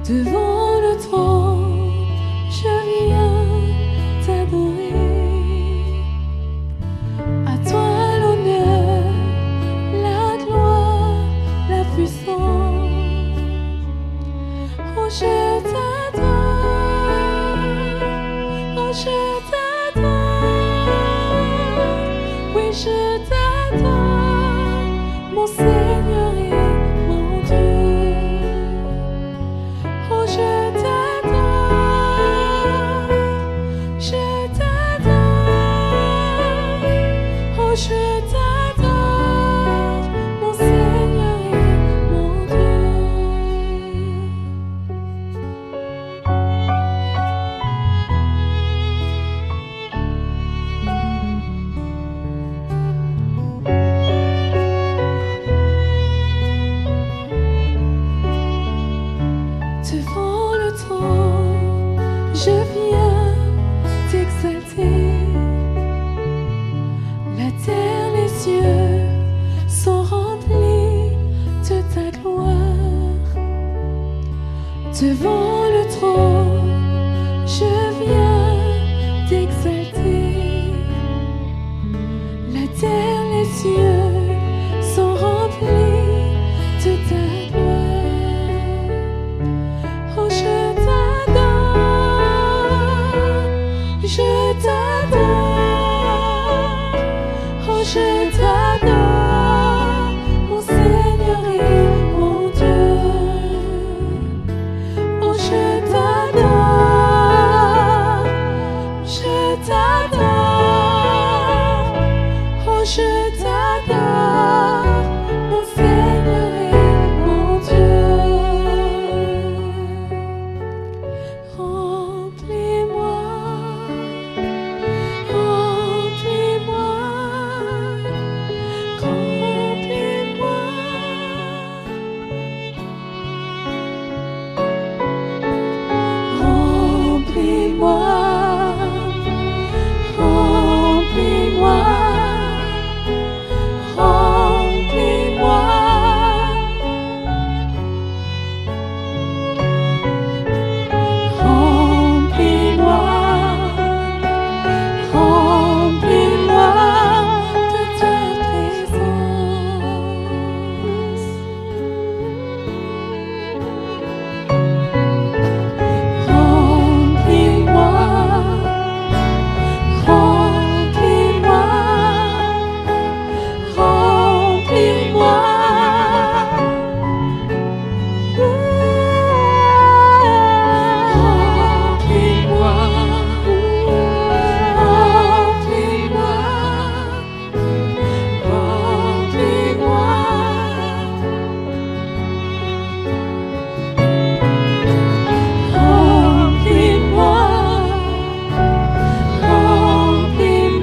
Devant le trône, je viens t'adorer. À toi l'honneur, la gloire, la puissance. Oh, je t'adore. Oh, je t'adore. Oui, je t'adore, mon Seigneur et mon Dieu. Oh, je t'adore, oh, je t'adore, mon Seigneur et mon Dieu. Devant le trône, je viens t'exalter. La terre, les cieux sont remplis de ta gloire. Devant le trône, je viens t'exalter. La terre, les cieux sont remplis de ta gloire. Oh, je t'adore, oh, je t'adore, mon Seigneur et mon Dieu. Oh, je t'adore, oh, je t'adore, mon Seigneur et mon Dieu. Remplis-moi, remplis-moi, remplis-moi. Remplis-moi, remplis-moi, remplis-moi. Remplis-moi, remplis-moi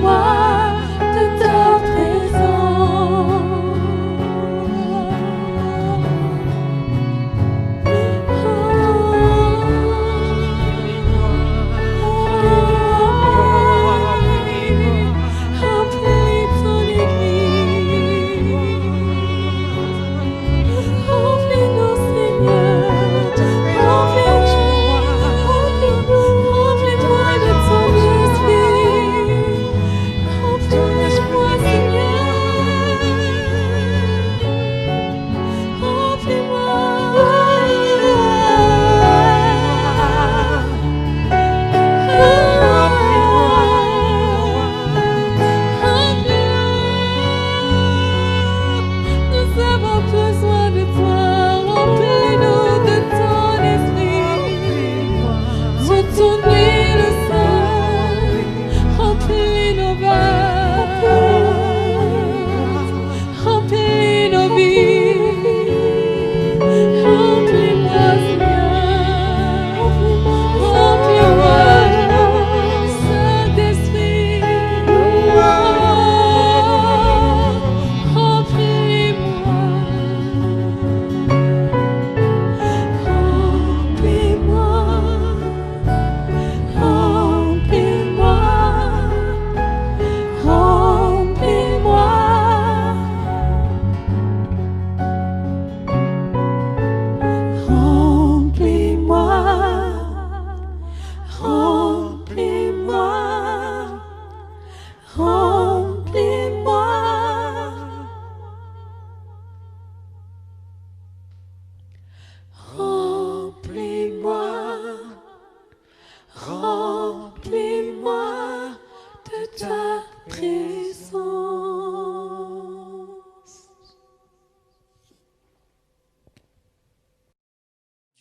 de ta présence. Remplis-moi, remplis-moi, remplis-moi.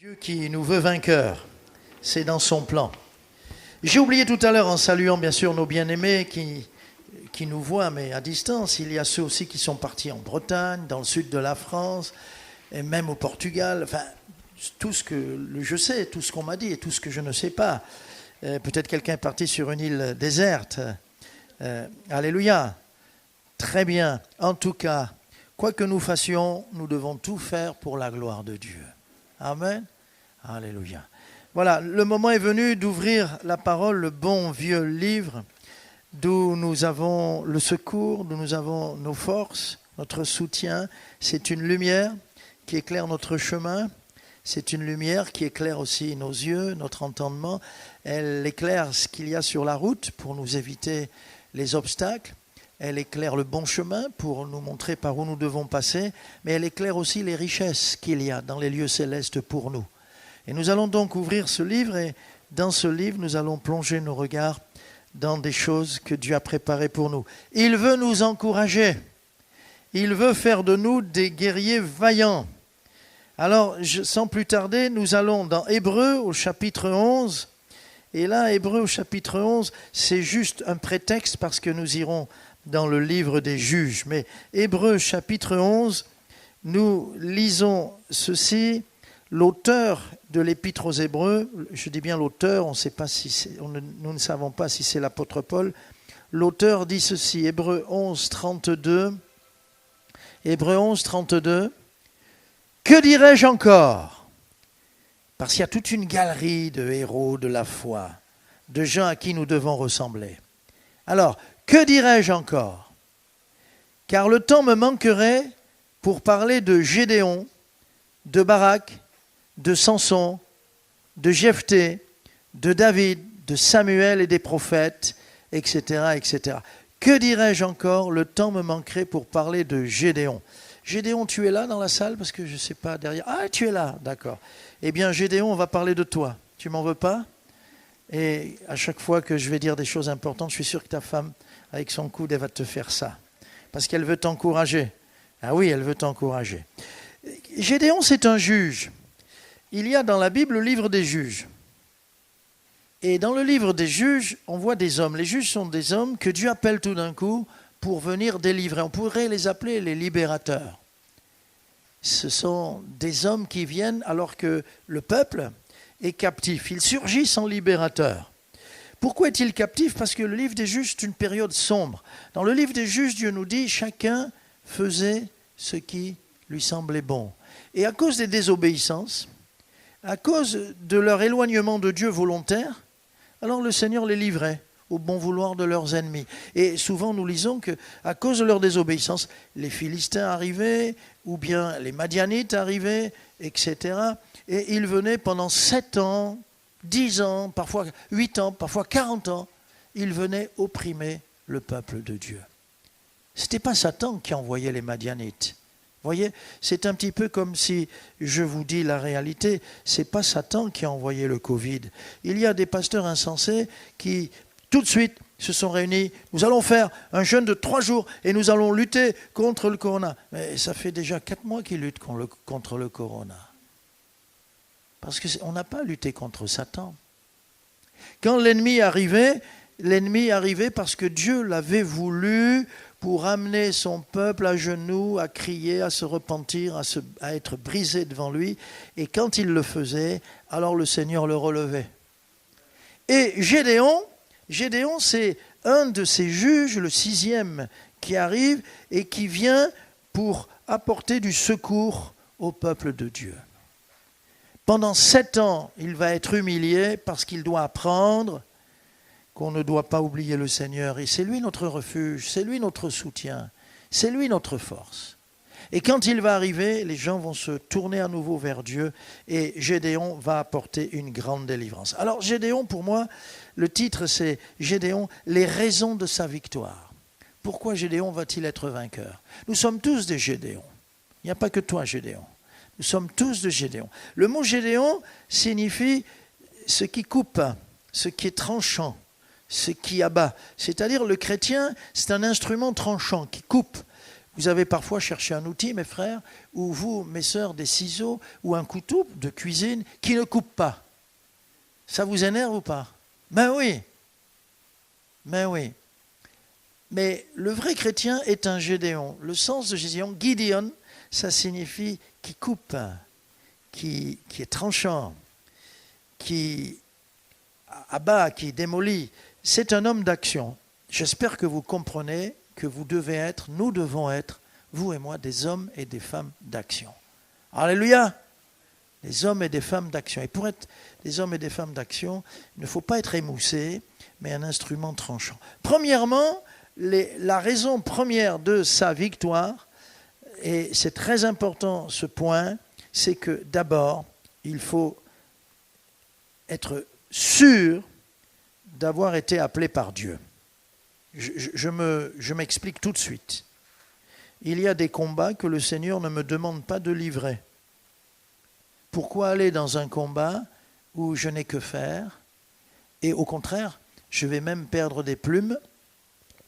Dieu qui nous veut vainqueurs, c'est dans son plan. J'ai oublié tout à l'heure, en saluant bien sûr nos bien-aimés qui nous voient, mais à distance, il y a ceux aussi qui sont partis en Bretagne, dans le sud de la France, et même au Portugal. Enfin, tout ce que je sais, tout ce qu'on m'a dit et tout ce que je ne sais pas. Peut-être quelqu'un est parti sur une île déserte. Alléluia. Très bien. En tout cas, quoi que nous fassions, nous devons tout faire pour la gloire de Dieu. Amen. Alléluia. Voilà, le moment est venu d'ouvrir la parole, le bon vieux livre, d'où nous avons le secours, d'où nous avons nos forces, notre soutien. C'est une lumière qui éclaire notre chemin. C'est une lumière qui éclaire aussi nos yeux, notre entendement. Elle éclaire ce qu'il y a sur la route pour nous éviter les obstacles. Elle éclaire le bon chemin pour nous montrer par où nous devons passer. Mais elle éclaire aussi les richesses qu'il y a dans les lieux célestes pour nous. Et nous allons donc ouvrir ce livre et dans ce livre, nous allons plonger nos regards dans des choses que Dieu a préparées pour nous. Il veut nous encourager. Il veut faire de nous des guerriers vaillants. Alors, sans plus tarder, nous allons dans Hébreux au chapitre 11. Et là, Hébreux au chapitre 11, c'est juste un prétexte parce que nous irons dans le livre des juges. Mais Hébreux chapitre 11, nous lisons ceci. L'auteur de l'épître aux Hébreux, je dis bien l'auteur, nous ne savons pas si c'est l'apôtre Paul, l'auteur dit ceci, Hébreux 11, 32, Hébreux 11, 32, « Que dirais-je encore ?» Parce qu'il y a toute une galerie de héros de la foi, de gens à qui nous devons ressembler. Alors, que dirais-je encore ? Car le temps me manquerait pour parler de Gédéon, de Barak, de Samson, de Jephthé, de David, de Samuel et des prophètes, etc., etc. Que dirais-je encore ? Le temps me manquerait pour parler de Gédéon. Gédéon, tu es là dans la salle ? Parce que je ne sais pas derrière. Ah, tu es là, d'accord. Eh bien, Gédéon, on va parler de toi. Tu m'en veux pas ? Et à chaque fois que je vais dire des choses importantes, je suis sûr que ta femme, avec son coude, elle va te faire ça. Parce qu'elle veut t'encourager. Ah oui, elle veut t'encourager. Gédéon, c'est un juge. Il y a dans la Bible le livre des juges. Et dans le livre des juges, on voit des hommes. Les juges sont des hommes que Dieu appelle tout d'un coup pour venir délivrer. On pourrait les appeler les libérateurs. Ce sont des hommes qui viennent alors que le peuple est captif. Ils surgissent en libérateurs. Pourquoi est-il captif ? Parce que le livre des juges, c'est une période sombre. Dans le livre des juges, Dieu nous dit, chacun faisait ce qui lui semblait bon. Et à cause des désobéissances, à cause de leur éloignement de Dieu volontaire, alors le Seigneur les livrait au bon vouloir de leurs ennemis. Et souvent nous lisons qu'à cause de leur désobéissance, les Philistins arrivaient, ou bien les Madianites arrivaient, etc. Et ils venaient pendant 7 ans, 10 ans, parfois 8 ans, parfois 40 ans, ils venaient opprimer le peuple de Dieu. Ce n'était pas Satan qui envoyait les Madianites. Vous voyez, c'est un petit peu comme si, je vous dis la réalité, ce n'est pas Satan qui a envoyé le Covid. Il y a des pasteurs insensés qui, tout de suite, se sont réunis. Nous allons faire un jeûne de 3 jours et nous allons lutter contre le corona. Mais ça fait déjà 4 mois qu'ils luttent contre le corona. Parce qu'on n'a pas lutté contre Satan. Quand l'ennemi arrivait parce que Dieu l'avait voulu pour amener son peuple à genoux, à crier, à se repentir, à être brisé devant lui. Et quand il le faisait, alors le Seigneur le relevait. Et Gédéon, c'est un de ces juges, le 6e, qui arrive et qui vient pour apporter du secours au peuple de Dieu. Pendant 7 ans, il va être humilié parce qu'il doit apprendre qu'on ne doit pas oublier le Seigneur. Et c'est lui notre refuge, c'est lui notre soutien, c'est lui notre force. Et quand il va arriver, les gens vont se tourner à nouveau vers Dieu et Gédéon va apporter une grande délivrance. Alors Gédéon, pour moi, le titre c'est Gédéon, les raisons de sa victoire. Pourquoi Gédéon va-t-il être vainqueur ? Nous sommes tous des Gédéons. Il n'y a pas que toi, Gédéon. Nous sommes tous de Gédéon. Le mot Gédéon signifie ce qui coupe, ce qui est tranchant, ce qui abat. C'est-à-dire le chrétien, c'est un instrument tranchant qui coupe. Vous avez parfois cherché un outil, mes frères, ou vous, mes sœurs, des ciseaux ou un couteau de cuisine qui ne coupe pas. Ça vous énerve ou pas? Ben oui. Ben oui. Mais le vrai chrétien est un Gédéon. Le sens de Gédéon, Gideon, ça signifie qui coupe, qui est tranchant, qui abat, qui démolit. C'est un homme d'action. J'espère que vous comprenez que vous devez être, nous devons être, vous et moi, des hommes et des femmes d'action. Alléluia! Des hommes et des femmes d'action. Et pour être des hommes et des femmes d'action, il ne faut pas être émoussé, mais un instrument tranchant. Premièrement, la raison première de sa victoire, et c'est très important ce point, c'est que d'abord, il faut être sûr d'avoir été appelé par Dieu. Je m'explique tout de suite. Il y a des combats que le Seigneur ne me demande pas de livrer. Pourquoi aller dans un combat où je n'ai que faire? Et au contraire, je vais même perdre des plumes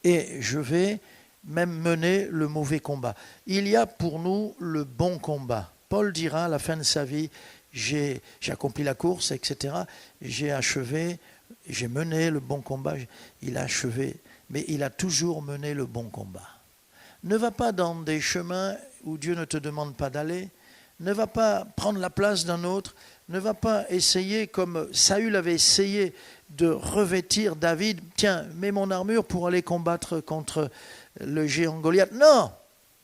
et je vais même mener le mauvais combat. Il y a pour nous le bon combat. Paul dira à la fin de sa vie, j'ai accompli la course, etc. J'ai achevé, j'ai mené le bon combat. Il a achevé, mais il a toujours mené le bon combat. Ne va pas dans des chemins où Dieu ne te demande pas d'aller. Ne va pas prendre la place d'un autre. Ne va pas essayer, comme Saül avait essayé de revêtir David. Tiens, mets mon armure pour aller combattre contre le géant Goliath. Non,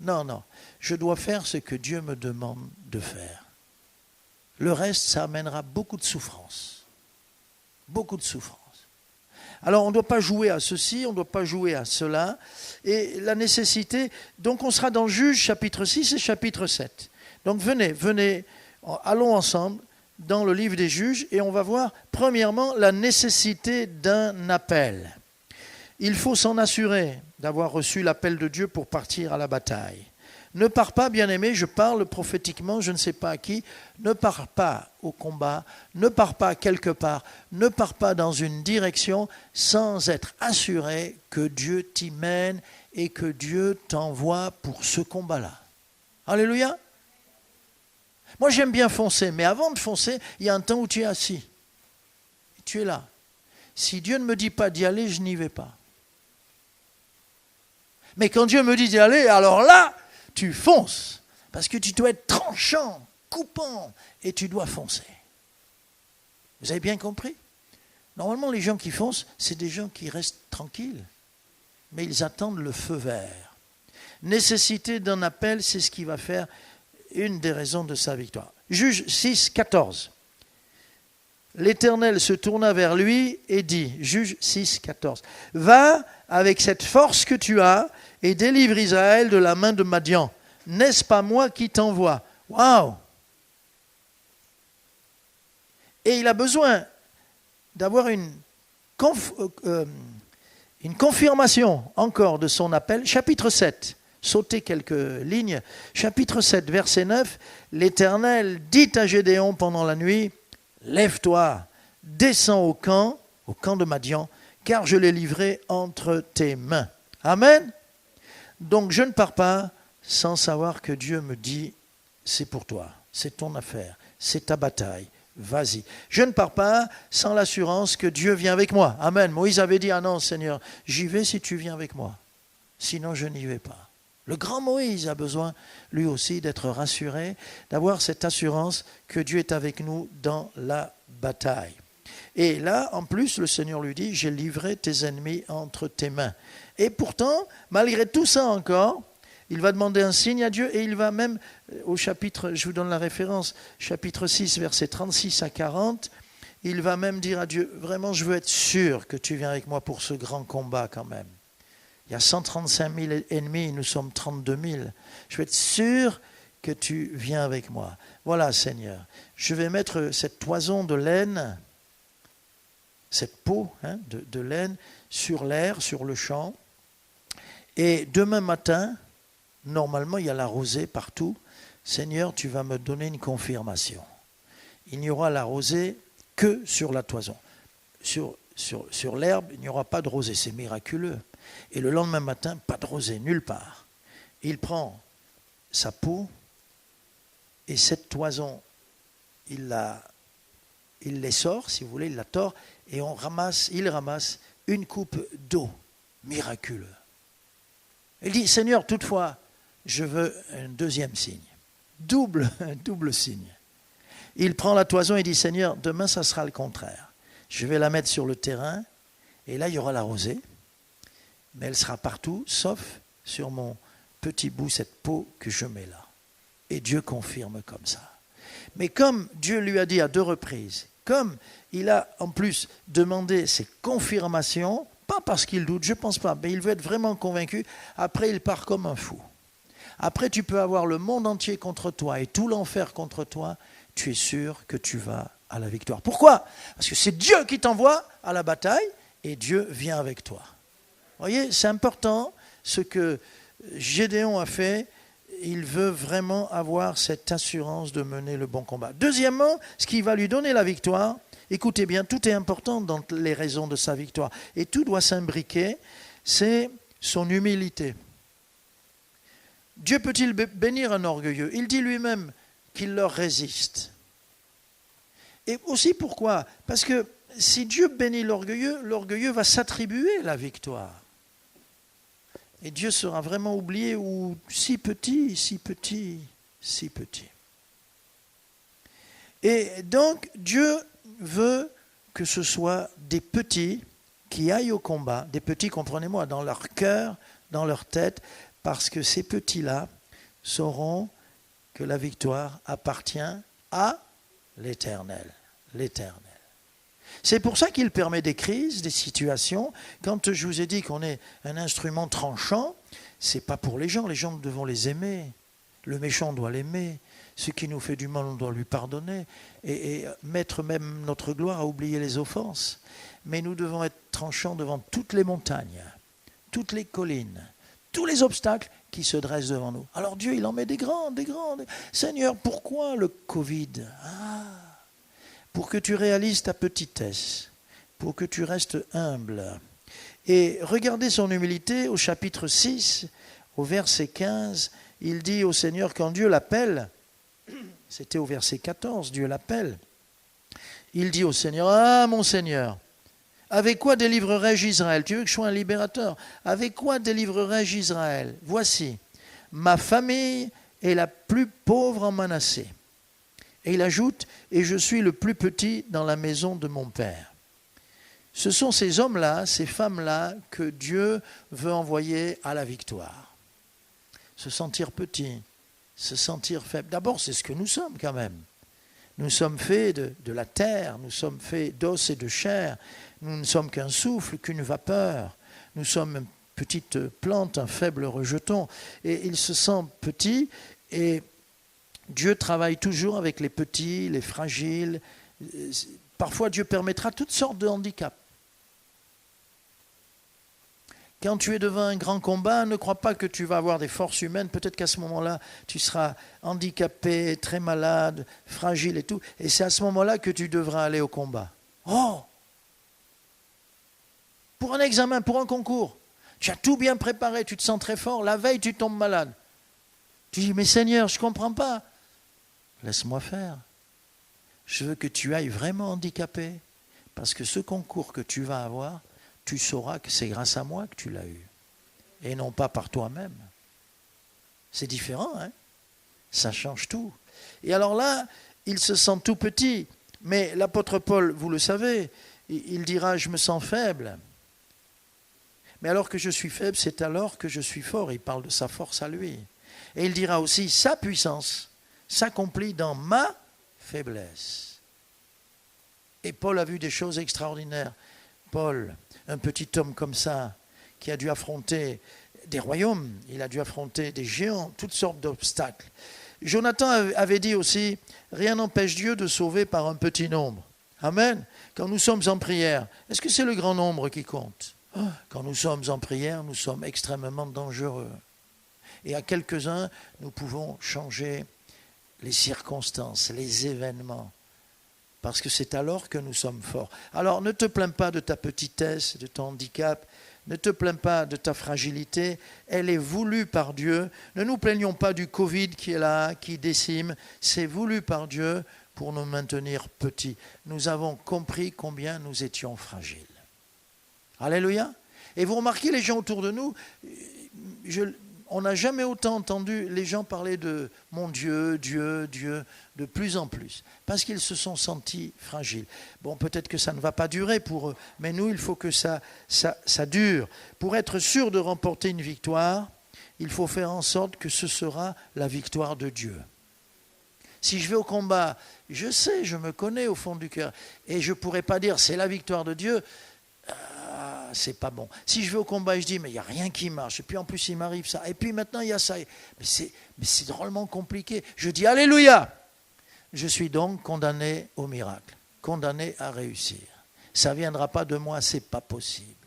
non, non. Je dois faire ce que Dieu me demande de faire. Le reste, ça amènera beaucoup de souffrance. Beaucoup de souffrance. Alors, on ne doit pas jouer à ceci, on ne doit pas jouer à cela. Et la nécessité, donc on sera dans Juges chapitre 6 et chapitre 7. Donc venez, allons ensemble dans le livre des Juges et on va voir premièrement la nécessité d'un appel. Il faut s'en assurer d'avoir reçu l'appel de Dieu pour partir à la bataille. Ne pars pas, bien-aimé, je parle prophétiquement, je ne sais pas à qui, ne pars pas au combat, ne pars pas quelque part, ne pars pas dans une direction sans être assuré que Dieu t'y mène et que Dieu t'envoie pour ce combat-là. Alléluia! Moi, j'aime bien foncer, mais avant de foncer, il y a un temps où tu es assis. Tu es là. Si Dieu ne me dit pas d'y aller, je n'y vais pas. Mais quand Dieu me dit d'y aller, alors là, tu fonces. Parce que tu dois être tranchant, coupant, et tu dois foncer. Vous avez bien compris? Normalement, les gens qui foncent, c'est des gens qui restent tranquilles. Mais ils attendent le feu vert. Nécessité d'un appel, c'est ce qui va faire une des raisons de sa victoire. Juge 6, 14. L'Éternel se tourna vers lui et dit, Juge 6, 14, « Va avec cette force que tu as et délivre Israël de la main de Madian. N'est-ce pas moi qui t'envoie ?» Waouh! Et il a besoin d'avoir une confirmation encore de son appel. Chapitre 7. Sautez quelques lignes. Chapitre 7, verset 9. L'Éternel dit à Gédéon pendant la nuit, « Lève-toi, descends au camp de Madian, car je l'ai livré entre tes mains. » Amen. Donc je ne pars pas sans savoir que Dieu me dit, c'est pour toi, c'est ton affaire, c'est ta bataille, vas-y. Je ne pars pas sans l'assurance que Dieu vient avec moi. Amen. Moïse avait dit, ah non Seigneur, j'y vais si tu viens avec moi, sinon je n'y vais pas. Le grand Moïse a besoin, lui aussi, d'être rassuré, d'avoir cette assurance que Dieu est avec nous dans la bataille. Et là, en plus, le Seigneur lui dit, j'ai livré tes ennemis entre tes mains. Et pourtant, malgré tout ça encore, il va demander un signe à Dieu et il va même, au chapitre, je vous donne la référence, chapitre 6, versets 36 à 40, il va même dire à Dieu, vraiment, je veux être sûr que tu viens avec moi pour ce grand combat quand même. Il y a 135 000 ennemis, nous sommes 32 000. Je veux être sûr que tu viens avec moi. Voilà, Seigneur. Je vais mettre cette toison de laine, cette peau de laine, sur l'air, sur le champ. Et demain matin, normalement, il y a la rosée partout. Seigneur, tu vas me donner une confirmation. Il n'y aura la rosée que sur la toison. Sur l'herbe, il n'y aura pas de rosée. C'est miraculeux. Et le lendemain matin, pas de rosée, nulle part. il prend sa peau et cette toison, il les sort, si vous voulez, il la tord et il ramasse une coupe d'eau miraculeuse. Il dit, Seigneur, toutefois, je veux un deuxième signe, un double signe. Il prend la toison et dit, Seigneur, demain, ça sera le contraire. Je vais la mettre sur le terrain et là, il y aura la rosée, mais elle sera partout, sauf sur mon petit bout, cette peau que je mets là. Et Dieu confirme comme ça. Mais comme Dieu lui a dit à 2 reprises, comme il a en plus demandé ces confirmations, pas parce qu'il doute, je ne pense pas, mais il veut être vraiment convaincu, après il part comme un fou. Après tu peux avoir le monde entier contre toi et tout l'enfer contre toi, tu es sûr que tu vas à la victoire. Pourquoi ? Parce que c'est Dieu qui t'envoie à la bataille et Dieu vient avec toi. Vous voyez, c'est important ce que Gédéon a fait. Il veut vraiment avoir cette assurance de mener le bon combat. Deuxièmement, ce qui va lui donner la victoire, écoutez bien, tout est important dans les raisons de sa victoire. Et tout doit s'imbriquer, c'est son humilité. Dieu peut-il bénir un orgueilleux ? Il dit lui-même qu'il leur résiste. Et aussi pourquoi ? Parce que si Dieu bénit l'orgueilleux, l'orgueilleux va s'attribuer la victoire. Et Dieu sera vraiment oublié ou si petit, si petit, si petit. Et donc, Dieu veut que ce soit des petits qui aillent au combat, des petits, comprenez-moi, dans leur cœur, dans leur tête, parce que ces petits-là sauront que la victoire appartient à l'Éternel. L'Éternel. C'est pour ça qu'il permet des crises, des situations. Quand je vous ai dit qu'on est un instrument tranchant, ce n'est pas pour les gens nous devons les aimer. Le méchant doit l'aimer. Ce qui nous fait du mal, on doit lui pardonner. Et mettre même notre gloire à oublier les offenses. Mais nous devons être tranchants devant toutes les montagnes, toutes les collines, tous les obstacles qui se dressent devant nous. Alors Dieu, il en met des grands. Seigneur, pourquoi le Covid ? Pour que tu réalises ta petitesse, pour que tu restes humble. Et regardez son humilité au chapitre 6, au verset 15, il dit au Seigneur, quand Dieu l'appelle, c'était au verset 14, Dieu l'appelle, il dit au Seigneur, ah mon Seigneur, avec quoi délivrerai-je Israël ? Tu veux que je sois un libérateur ? Avec quoi délivrerai-je Israël ? Voici, ma famille est la plus pauvre en Manassé. Et il ajoute, et je suis le plus petit dans la maison de mon père. Ce sont ces hommes-là, ces femmes-là que Dieu veut envoyer à la victoire. Se sentir petit, se sentir faible. D'abord, c'est ce que nous sommes quand même. Nous sommes faits de la terre, nous sommes faits d'os et de chair. Nous ne sommes qu'un souffle, qu'une vapeur. Nous sommes une petite plante, un faible rejeton. Et il se sent petit et Dieu travaille toujours avec les petits, les fragiles. Parfois, Dieu permettra toutes sortes de handicaps. Quand tu es devant un grand combat, ne crois pas que tu vas avoir des forces humaines. Peut-être qu'à ce moment-là, tu seras handicapé, très malade, fragile et tout. Et c'est à ce moment-là que tu devras aller au combat. Oh ! Pour un examen, pour un concours, tu as tout bien préparé, tu te sens très fort. La veille, tu tombes malade. Tu dis, mais Seigneur, je ne comprends pas. Laisse-moi faire. Je veux que tu ailles vraiment handicapé. Parce que ce concours que tu vas avoir, tu sauras que c'est grâce à moi que tu l'as eu. Et non pas par toi-même. C'est différent, hein ? Ça change tout. Et alors là, il se sent tout petit. Mais l'apôtre Paul, vous le savez, il dira, je me sens faible. Mais alors que je suis faible, c'est alors que je suis fort. Il parle de sa force à lui. Et il dira aussi, sa puissance s'accomplit dans ma faiblesse. Et Paul a vu des choses extraordinaires. Paul, un petit homme comme ça, qui a dû affronter des royaumes, il a dû affronter des géants, toutes sortes d'obstacles. Jonathan avait dit aussi, rien n'empêche Dieu de sauver par un petit nombre. Amen. Quand nous sommes en prière, est-ce que c'est le grand nombre qui compte ? Quand nous sommes en prière, nous sommes extrêmement dangereux. Et à quelques-uns, nous pouvons changer les circonstances, les événements. Parce que c'est alors que nous sommes forts. Alors ne te plains pas de ta petitesse, de ton handicap. Ne te plains pas de ta fragilité, elle est voulue par Dieu. Ne nous plaignons pas du Covid qui est là, qui décime. C'est voulu par Dieu pour nous maintenir petits. Nous avons compris combien nous étions fragiles. Alléluia. Et vous remarquez les gens autour de nous, on n'a jamais autant entendu les gens parler de « mon Dieu, Dieu, Dieu » de plus en plus, parce qu'ils se sont sentis fragiles. Bon, peut-être que ça ne va pas durer pour eux, mais nous, il faut que ça dure. Pour être sûr de remporter une victoire, il faut faire en sorte que ce sera la victoire de Dieu. Si je vais au combat, je sais, je me connais au fond du cœur, et je ne pourrais pas dire « c'est la victoire de Dieu », c'est pas bon. Si je vais au combat et je dis mais il n'y a rien qui marche, et puis en plus il m'arrive ça, et puis maintenant il y a ça, mais c'est drôlement compliqué. Je dis alléluia. Je suis donc condamné au miracle, condamné à réussir. Ça ne viendra pas de moi, c'est pas possible.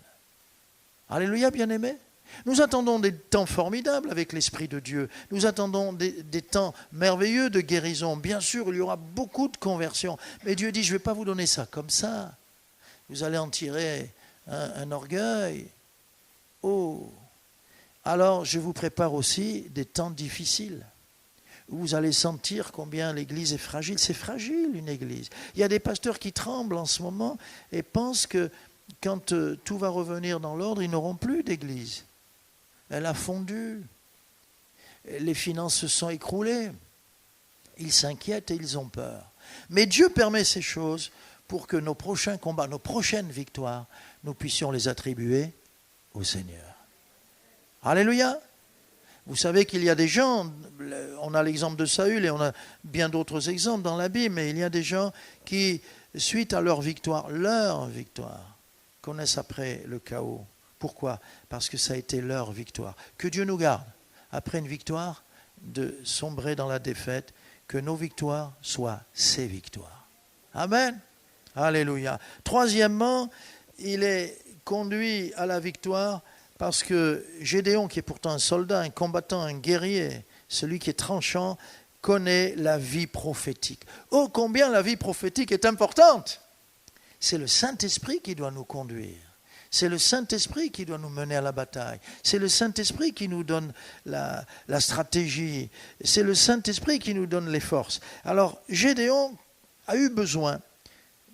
Alléluia, bien-aimés. Nous attendons des temps formidables avec l'Esprit de Dieu. Nous attendons des temps merveilleux de guérison. Bien sûr, il y aura beaucoup de conversions, mais Dieu dit je ne vais pas vous donner ça comme ça. Vous allez en tirer un orgueil. Oh, alors je vous prépare aussi des temps difficiles où vous allez sentir combien l'Église est fragile. C'est fragile une Église. Il y a des pasteurs qui tremblent en ce moment et pensent que quand tout va revenir dans l'ordre, ils n'auront plus d'Église. Elle a fondu. Les finances se sont écroulées. Ils s'inquiètent et ils ont peur. Mais Dieu permet ces choses pour que nos prochains combats, nos prochaines victoires, nous puissions les attribuer au Seigneur. Alléluia. Vous savez qu'il y a des gens, on a l'exemple de Saül et on a bien d'autres exemples dans la Bible, mais il y a des gens qui, suite à leur victoire, connaissent après le chaos. Pourquoi ? Parce que ça a été leur victoire. Que Dieu nous garde, après une victoire, de sombrer dans la défaite, que nos victoires soient ses victoires. Amen. Alléluia. Troisièmement, il est conduit à la victoire parce que Gédéon, qui est pourtant un soldat, un combattant, un guerrier, celui qui est tranchant, connaît la vie prophétique. Oh, combien la vie prophétique est importante! C'est le Saint-Esprit qui doit nous conduire. C'est le Saint-Esprit qui doit nous mener à la bataille. C'est le Saint-Esprit qui nous donne la stratégie. C'est le Saint-Esprit qui nous donne les forces. Alors, Gédéon a eu besoin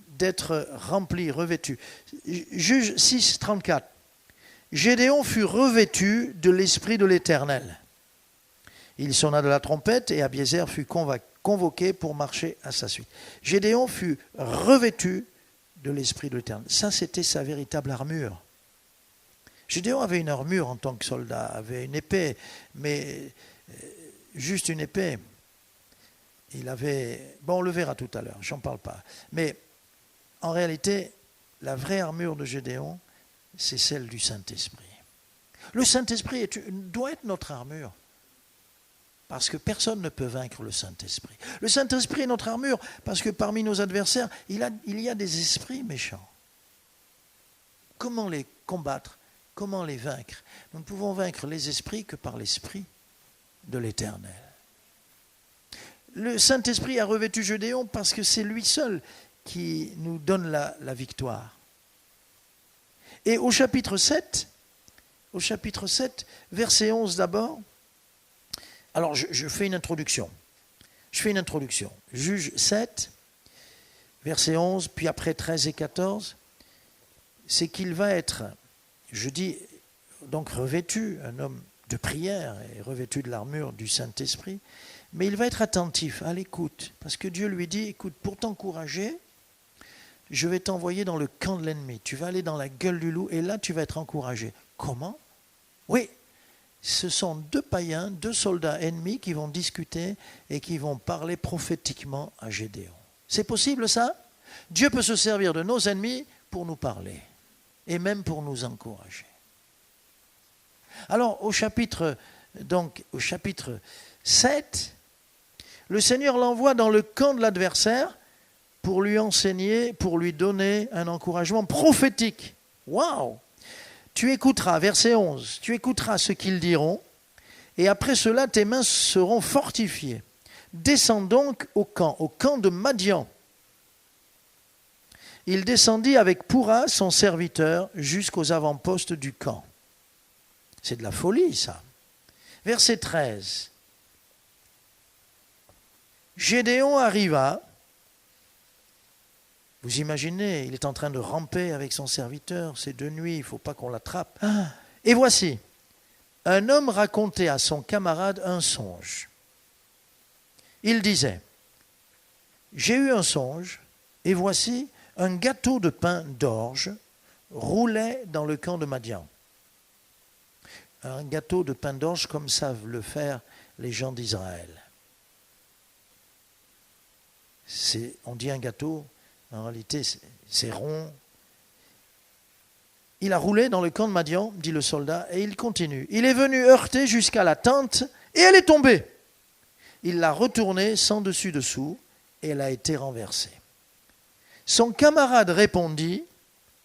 d'être rempli, revêtu. Juge 6, 34. Gédéon fut revêtu de l'Esprit de l'Éternel. Il sonna de la trompette et Abiézer fut convoqué pour marcher à sa suite. Gédéon fut revêtu de l'Esprit de l'Éternel. Ça, c'était sa véritable armure. Gédéon avait une armure en tant que soldat, avait une épée, mais juste une épée. Il avait... Bon, on le verra tout à l'heure, j'en parle pas. Mais en réalité, la vraie armure de Gédéon, c'est celle du Saint-Esprit. Le Saint-Esprit doit être notre armure. Parce que personne ne peut vaincre le Saint-Esprit. Le Saint-Esprit est notre armure parce que parmi nos adversaires, il y a des esprits méchants. Comment les combattre? Comment les vaincre? Nous ne pouvons vaincre les esprits que par l'Esprit de l'Éternel. Le Saint-Esprit a revêtu Gédéon parce que c'est lui seul qui nous donne la victoire. Et au chapitre 7, verset 11 d'abord, alors je fais une introduction. Juge 7, verset 11, puis après 13 et 14, c'est qu'il va être, je dis, donc revêtu, un homme de prière et revêtu de l'armure du Saint-Esprit, mais il va être attentif, à l'écoute, parce que Dieu lui dit, écoute, pour t'encourager, je vais t'envoyer dans le camp de l'ennemi. Tu vas aller dans la gueule du loup et là, tu vas être encouragé. Comment? Oui, ce sont deux païens, deux soldats ennemis qui vont discuter et qui vont parler prophétiquement à Gédéon. C'est possible ça? Dieu peut se servir de nos ennemis pour nous parler et même pour nous encourager. Alors, au chapitre 7, le Seigneur l'envoie dans le camp de l'adversaire pour lui enseigner, pour lui donner un encouragement prophétique. Waouh! Tu écouteras, verset 11, tu écouteras ce qu'ils diront, et après cela, tes mains seront fortifiées. Descends donc au camp de Madian. il descendit avec Pourra, son serviteur, jusqu'aux avant-postes du camp. C'est de la folie, ça. Verset 13. Gédéon arriva. Vous imaginez, il est en train de ramper avec son serviteur, c'est de nuit, il ne faut pas qu'on l'attrape. Et voici, un homme racontait à son camarade un songe. Il disait, j'ai eu un songe, et voici, un gâteau de pain d'orge roulait dans le camp de Madian. Un gâteau de pain d'orge comme savent le faire les gens d'Israël. On dit un gâteau, en réalité c'est rond. Il a roulé dans le camp de Madian, dit le soldat, et il continue. Il est venu heurter jusqu'à la tente et elle est tombée. Il l'a retournée sans dessus-dessous et elle a été renversée. Son camarade répondit,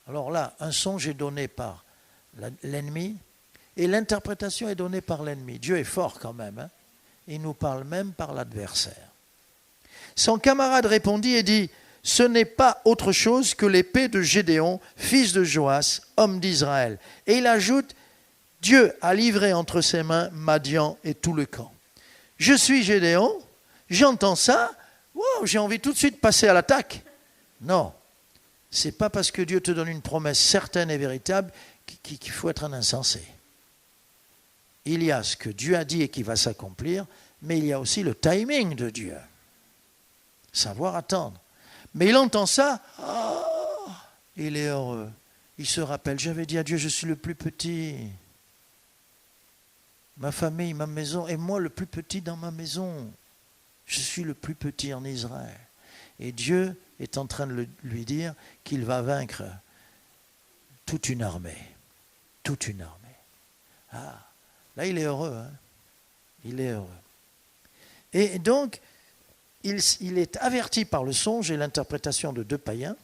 alors là, un songe est donné par l'ennemi et l'interprétation est donnée par l'ennemi. Dieu est fort quand même, hein? Il nous parle même par l'adversaire. Son camarade répondit et dit, ce n'est pas autre chose que l'épée de Gédéon, fils de Joas, homme d'Israël. Et il ajoute, Dieu a livré entre ses mains Madian et tout le camp. Je suis Gédéon, j'entends ça, wow, j'ai envie tout de suite de passer à l'attaque. Non, ce n'est pas parce que Dieu te donne une promesse certaine et véritable qu'il faut être un insensé. Il y a ce que Dieu a dit et qui va s'accomplir, mais il y a aussi le timing de Dieu. Savoir attendre. Mais il entend ça, il est heureux. Il se rappelle, j'avais dit à Dieu, je suis le plus petit. Ma famille, ma maison, et moi le plus petit dans ma maison. Je suis le plus petit en Israël. Et Dieu est en train de lui dire qu'il va vaincre toute une armée. Toute une armée. Là il est heureux. Hein? Il est heureux. Et donc, il est averti par le songe et l'interprétation de deux païens.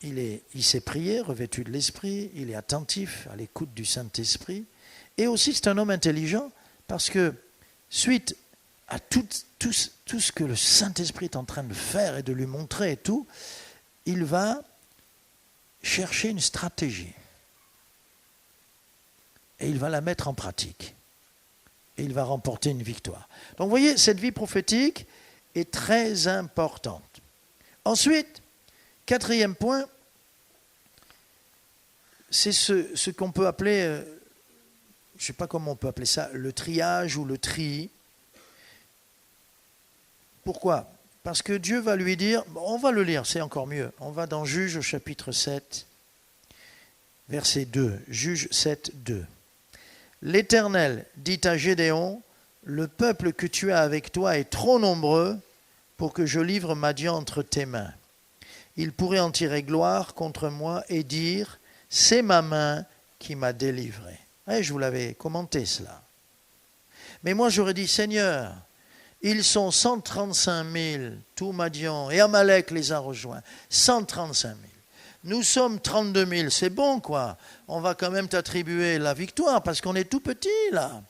Il s'est prié, revêtu de l'esprit, il est attentif à l'écoute du Saint-Esprit. Et aussi, c'est un homme intelligent parce que, suite à tout ce que le Saint-Esprit est en train de faire et de lui montrer et tout, il va chercher une stratégie. Et il va la mettre en pratique. Et il va remporter une victoire. Donc, vous voyez, cette vie prophétique est très importante. Ensuite, quatrième point, c'est ce qu'on peut appeler, je ne sais pas comment on peut appeler ça, le triage ou le tri. Pourquoi ? Parce que Dieu va lui dire, on va le lire, c'est encore mieux. On va dans Juge au chapitre 7, verset 2. Juge 7, 2. L'Éternel dit à Gédéon, le peuple que tu as avec toi est trop nombreux pour que je livre Madian entre tes mains. Il pourrait en tirer gloire contre moi et dire, c'est ma main qui m'a délivré. Et je vous l'avais commenté cela. Mais moi j'aurais dit, Seigneur, ils sont 135 000, tout Madian, et Amalek les a rejoints. 135 000. Nous sommes 32 000, c'est bon quoi. On va quand même t'attribuer la victoire parce qu'on est tout petit là.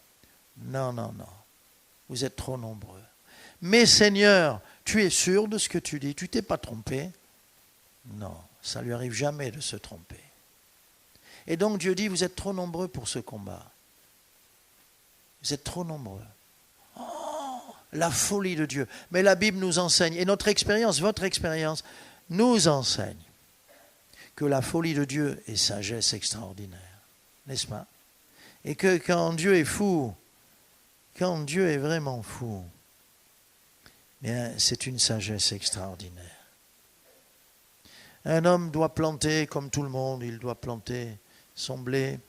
Non. Vous êtes trop nombreux. Mais Seigneur, tu es sûr de ce que tu dis, tu t'es pas trompé? Non, ça lui arrive jamais de se tromper. Et donc Dieu dit, vous êtes trop nombreux pour ce combat. Vous êtes trop nombreux. Oh, la folie de Dieu. Mais la Bible nous enseigne, et notre expérience, votre expérience, nous enseigne que la folie de Dieu est sagesse extraordinaire. N'est-ce pas? Et que quand Dieu est fou, quand Dieu est vraiment fou, bien, c'est une sagesse extraordinaire. Un homme doit planter comme tout le monde, il doit planter son blé,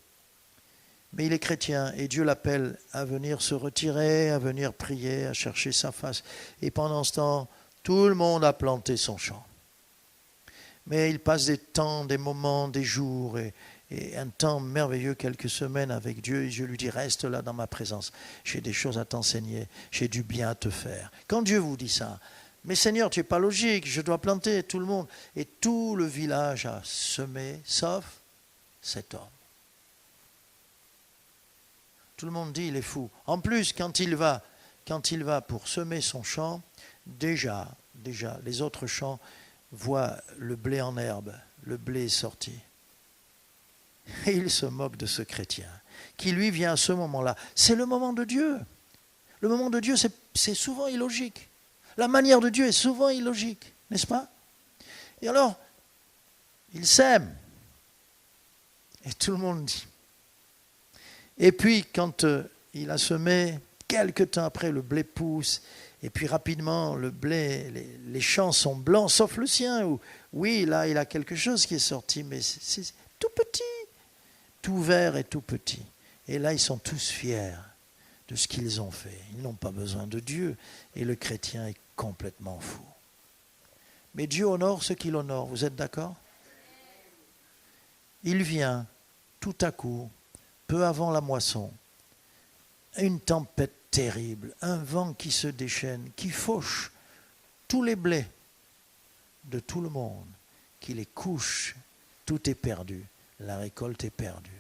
mais il est chrétien et Dieu l'appelle à venir se retirer, à venir prier, à chercher sa face. Et pendant ce temps, tout le monde a planté son champ. Mais il passe des temps, des moments, des jours et un temps merveilleux, quelques semaines avec Dieu. Et je lui dis, reste là dans ma présence. J'ai des choses à t'enseigner. J'ai du bien à te faire. Quand Dieu vous dit ça, mais Seigneur, tu n'es pas logique. Je dois planter tout le monde. Et tout le village a semé, sauf cet homme. Tout le monde dit, il est fou. En plus, quand il va pour semer son champ, déjà, les autres champs, voit le blé en herbe, le blé est sorti. Et il se moque de ce chrétien, qui lui vient à ce moment-là. C'est le moment de Dieu. Le moment de Dieu, c'est souvent illogique. La manière de Dieu est souvent illogique, n'est-ce pas? Et alors, il sème. Et tout le monde dit. Et puis, quand il a semé, quelque temps après, le blé pousse. Et puis, rapidement, le blé, les champs sont blancs, sauf le sien. Où, oui, là, il a quelque chose qui est sorti, mais c'est tout petit. Tout vert et tout petit. Et là, ils sont tous fiers de ce qu'ils ont fait. Ils n'ont pas besoin de Dieu. Et le chrétien est complètement fou. Mais Dieu honore ce qu'il honore. Vous êtes d'accord? Il vient tout à coup, peu avant la moisson, une tempête terrible, un vent qui se déchaîne, qui fauche tous les blés de tout le monde, qui les couche. Tout est perdu. La récolte est perdue.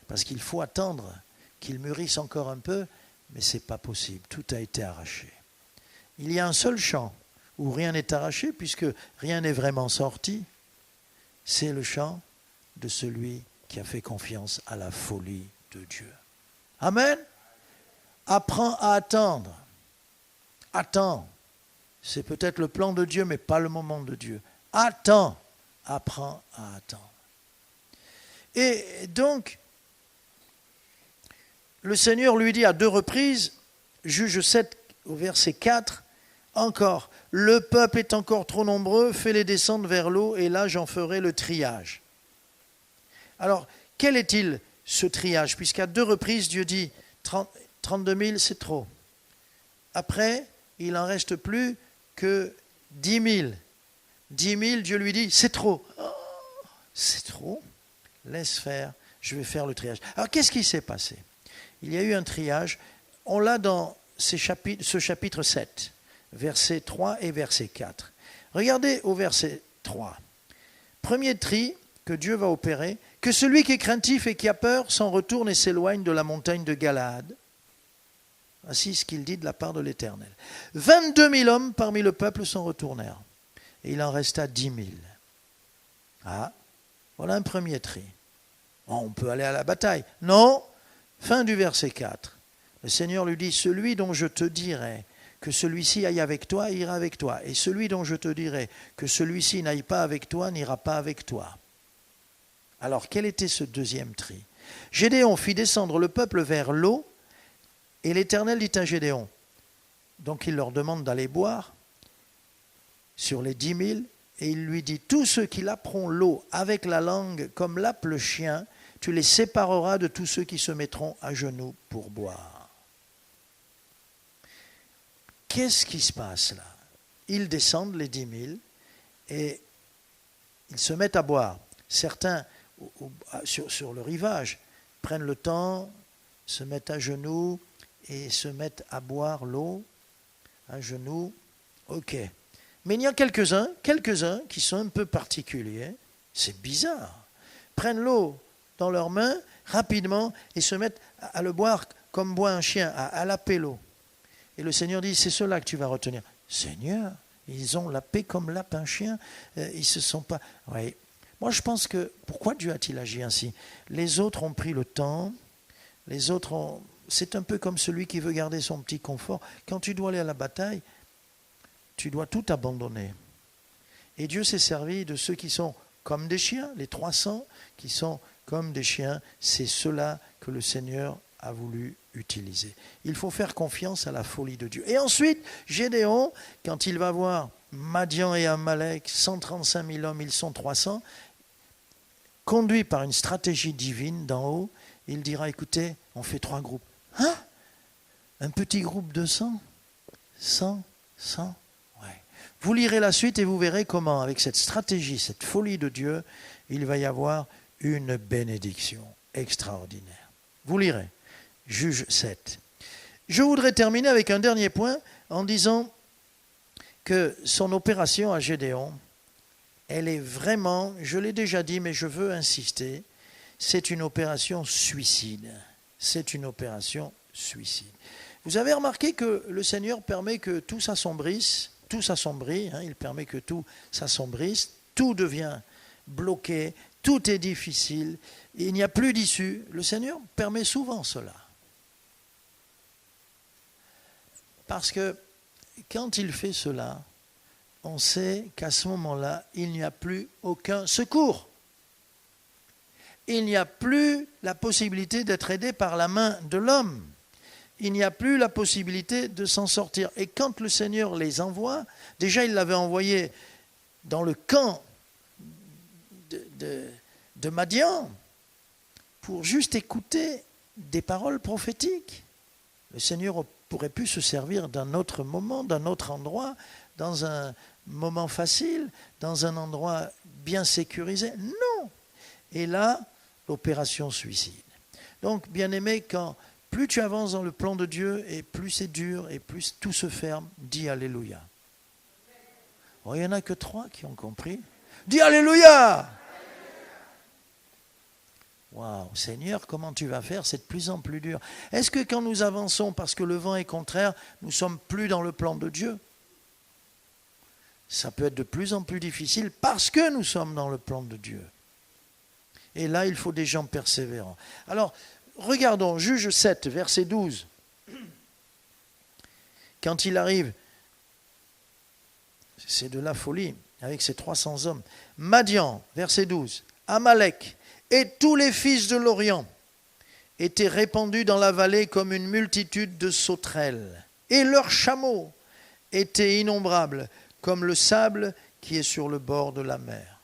Parce qu'il faut attendre qu'ils mûrissent encore un peu, mais ce n'est pas possible. Tout a été arraché. Il y a un seul champ où rien n'est arraché, puisque rien n'est vraiment sorti. C'est le champ de celui qui a fait confiance à la folie de Dieu. Amen. Apprends à attendre. Attends. C'est peut-être le plan de Dieu, mais pas le moment de Dieu. Attends. Apprends à attendre. Et donc, le Seigneur lui dit à 2 reprises, Juge 7 au verset 4, encore, le peuple est encore trop nombreux, fais-les descendre vers l'eau, et là j'en ferai le triage. Alors, quel est-il ce triage? Puisqu'à 2 reprises, Dieu dit 32 000, c'est trop. Après, il n'en reste plus que 10 000. 10 000, Dieu lui dit, c'est trop. Oh, c'est trop. Laisse faire, je vais faire le triage. Alors, qu'est-ce qui s'est passé? Il y a eu un triage. On l'a dans ce chapitre 7, versets 3 et verset 4. Regardez au verset 3. Premier tri que Dieu va opérer, que celui qui est craintif et qui a peur s'en retourne et s'éloigne de la montagne de Galaad. Voici ce qu'il dit de la part de l'Éternel. 22 000 hommes parmi le peuple s'en retournèrent. Et il en resta 10 000. Ah, voilà un premier tri. Bon, on peut aller à la bataille. Non, fin du verset 4. Le Seigneur lui dit, celui dont je te dirai que celui-ci aille avec toi, ira avec toi. Et celui dont je te dirai que celui-ci n'aille pas avec toi, n'ira pas avec toi. Alors, quel était ce deuxième tri? Gédéon fit descendre le peuple vers l'eau, et l'Éternel dit à Gédéon, donc il leur demande d'aller boire sur les 10 000, et il lui dit, tous ceux qui laperont l'eau avec la langue comme lappe le chien, tu les sépareras de tous ceux qui se mettront à genoux pour boire. Qu'est-ce qui se passe là? Ils descendent les 10 000 et ils se mettent à boire. Certains, sur le rivage, prennent le temps, se mettent à genoux et se mettent à boire l'eau à genoux. Ok. Mais il y a quelques-uns qui sont un peu particuliers. C'est bizarre. Prennent l'eau dans leurs mains rapidement et se mettent à le boire comme boit un chien, à laper l'eau. Et le Seigneur dit, c'est cela que tu vas retenir. Seigneur, ils ont lapé comme lape un chien. Ils se sont pas... Oui. Moi, je pense que... Pourquoi Dieu a-t-il agi ainsi? Les autres ont pris le temps. Les autres ont... C'est un peu comme celui qui veut garder son petit confort. Quand tu dois aller à la bataille, tu dois tout abandonner. Et Dieu s'est servi de ceux qui sont comme des chiens, les 300 qui sont comme des chiens. C'est cela que le Seigneur a voulu utiliser. Il faut faire confiance à la folie de Dieu. Et ensuite, Gédéon, quand il va voir Madian et Amalek, 135 000 hommes, ils sont 300, conduit par une stratégie divine d'en haut, il dira, écoutez, on fait 3 groupes. Hein? Un petit groupe de 100? 100? 100? Ouais. Vous lirez la suite et vous verrez comment, avec cette stratégie, cette folie de Dieu, il va y avoir une bénédiction extraordinaire. Vous lirez. Juge 7. Je voudrais terminer avec un dernier point en disant que son opération à Gédéon, elle est vraiment, je l'ai déjà dit, mais je veux insister, c'est une opération suicide. C'est une opération suicide. Vous avez remarqué que le Seigneur permet que tout s'assombrisse tout s'assombrit, il permet que tout s'assombrisse, tout devient bloqué, tout est difficile, il n'y a plus d'issue. Le Seigneur permet souvent cela. Parce que quand il fait cela, on sait qu'à ce moment-là, il n'y a plus aucun secours. Il n'y a plus la possibilité d'être aidé par la main de l'homme. Il n'y a plus la possibilité de s'en sortir. Et quand le Seigneur les envoie, déjà il l'avait envoyé dans le camp de Madian pour juste écouter des paroles prophétiques. Le Seigneur aurait pu se servir d'un autre moment, d'un autre endroit, dans un moment facile, dans un endroit bien sécurisé. Non. Et là, l'opération suicide. Donc, bien-aimé, quand plus tu avances dans le plan de Dieu et plus c'est dur et plus tout se ferme, dis Alléluia. Oh, il n'y en a que 3 qui ont compris. Dis Alléluia. Waouh, Seigneur, comment tu vas faire? C'est de plus en plus dur. Est-ce que quand nous avançons parce que le vent est contraire, nous ne sommes plus dans le plan de Dieu? Ça peut être de plus en plus difficile parce que nous sommes dans le plan de Dieu. Et là, il faut des gens persévérants. Alors, regardons, Juge 7, verset 12. Quand il arrive, c'est de la folie, avec ses 300 hommes. Madian, verset 12. Amalek et tous les fils de l'Orient étaient répandus dans la vallée comme une multitude de sauterelles. Et leurs chameaux étaient innombrables, comme le sable qui est sur le bord de la mer.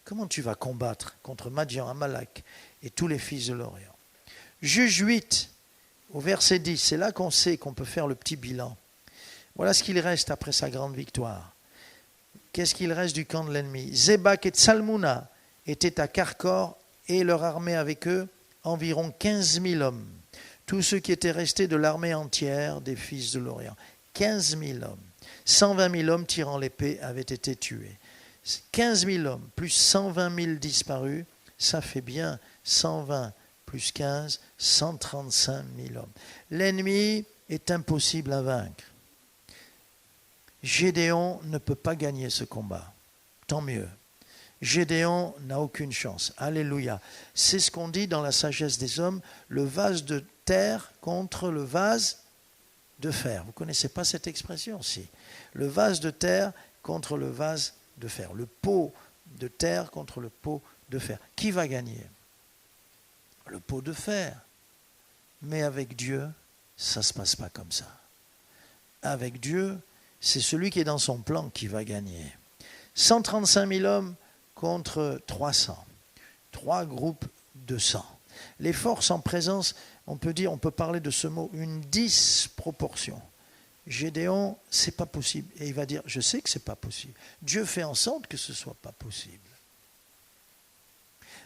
Comment tu vas combattre contre Madian, Amalek et tous les fils de l'Orient? Juge 8, au verset 10, c'est là qu'on sait qu'on peut faire le petit bilan. Voilà ce qu'il reste après sa grande victoire. Qu'est-ce qu'il reste du camp de l'ennemi? Zébak et Tsalmouna étaient à Karkor et leur armée avec eux, environ 15 000 hommes. Tous ceux qui étaient restés de l'armée entière des fils de l'Orient. 15 000 hommes. 120 000 hommes tirant l'épée avaient été tués. 15 000 hommes plus 120 000 disparus, ça fait bien 120 plus 15, 135 000 hommes. L'ennemi est impossible à vaincre. Gédéon ne peut pas gagner ce combat. Tant mieux. Gédéon n'a aucune chance. Alléluia. C'est ce qu'on dit dans la sagesse des hommes, le vase de terre contre le vase de fer. Vous ne connaissez pas cette expression? Si. Le vase de terre contre le vase de fer. Le pot de terre contre le pot de fer. Qui va gagner? Le pot de fer. Mais avec Dieu, ça ne se passe pas comme ça. Avec Dieu, c'est celui qui est dans son plan qui va gagner. 135 000 hommes contre 300. 3 groupes de 100. Les forces en présence, on peut parler de ce mot, une disproportion. Gédéon, c'est pas possible. Et il va dire, je sais que c'est pas possible. Dieu fait en sorte que ce soit pas possible.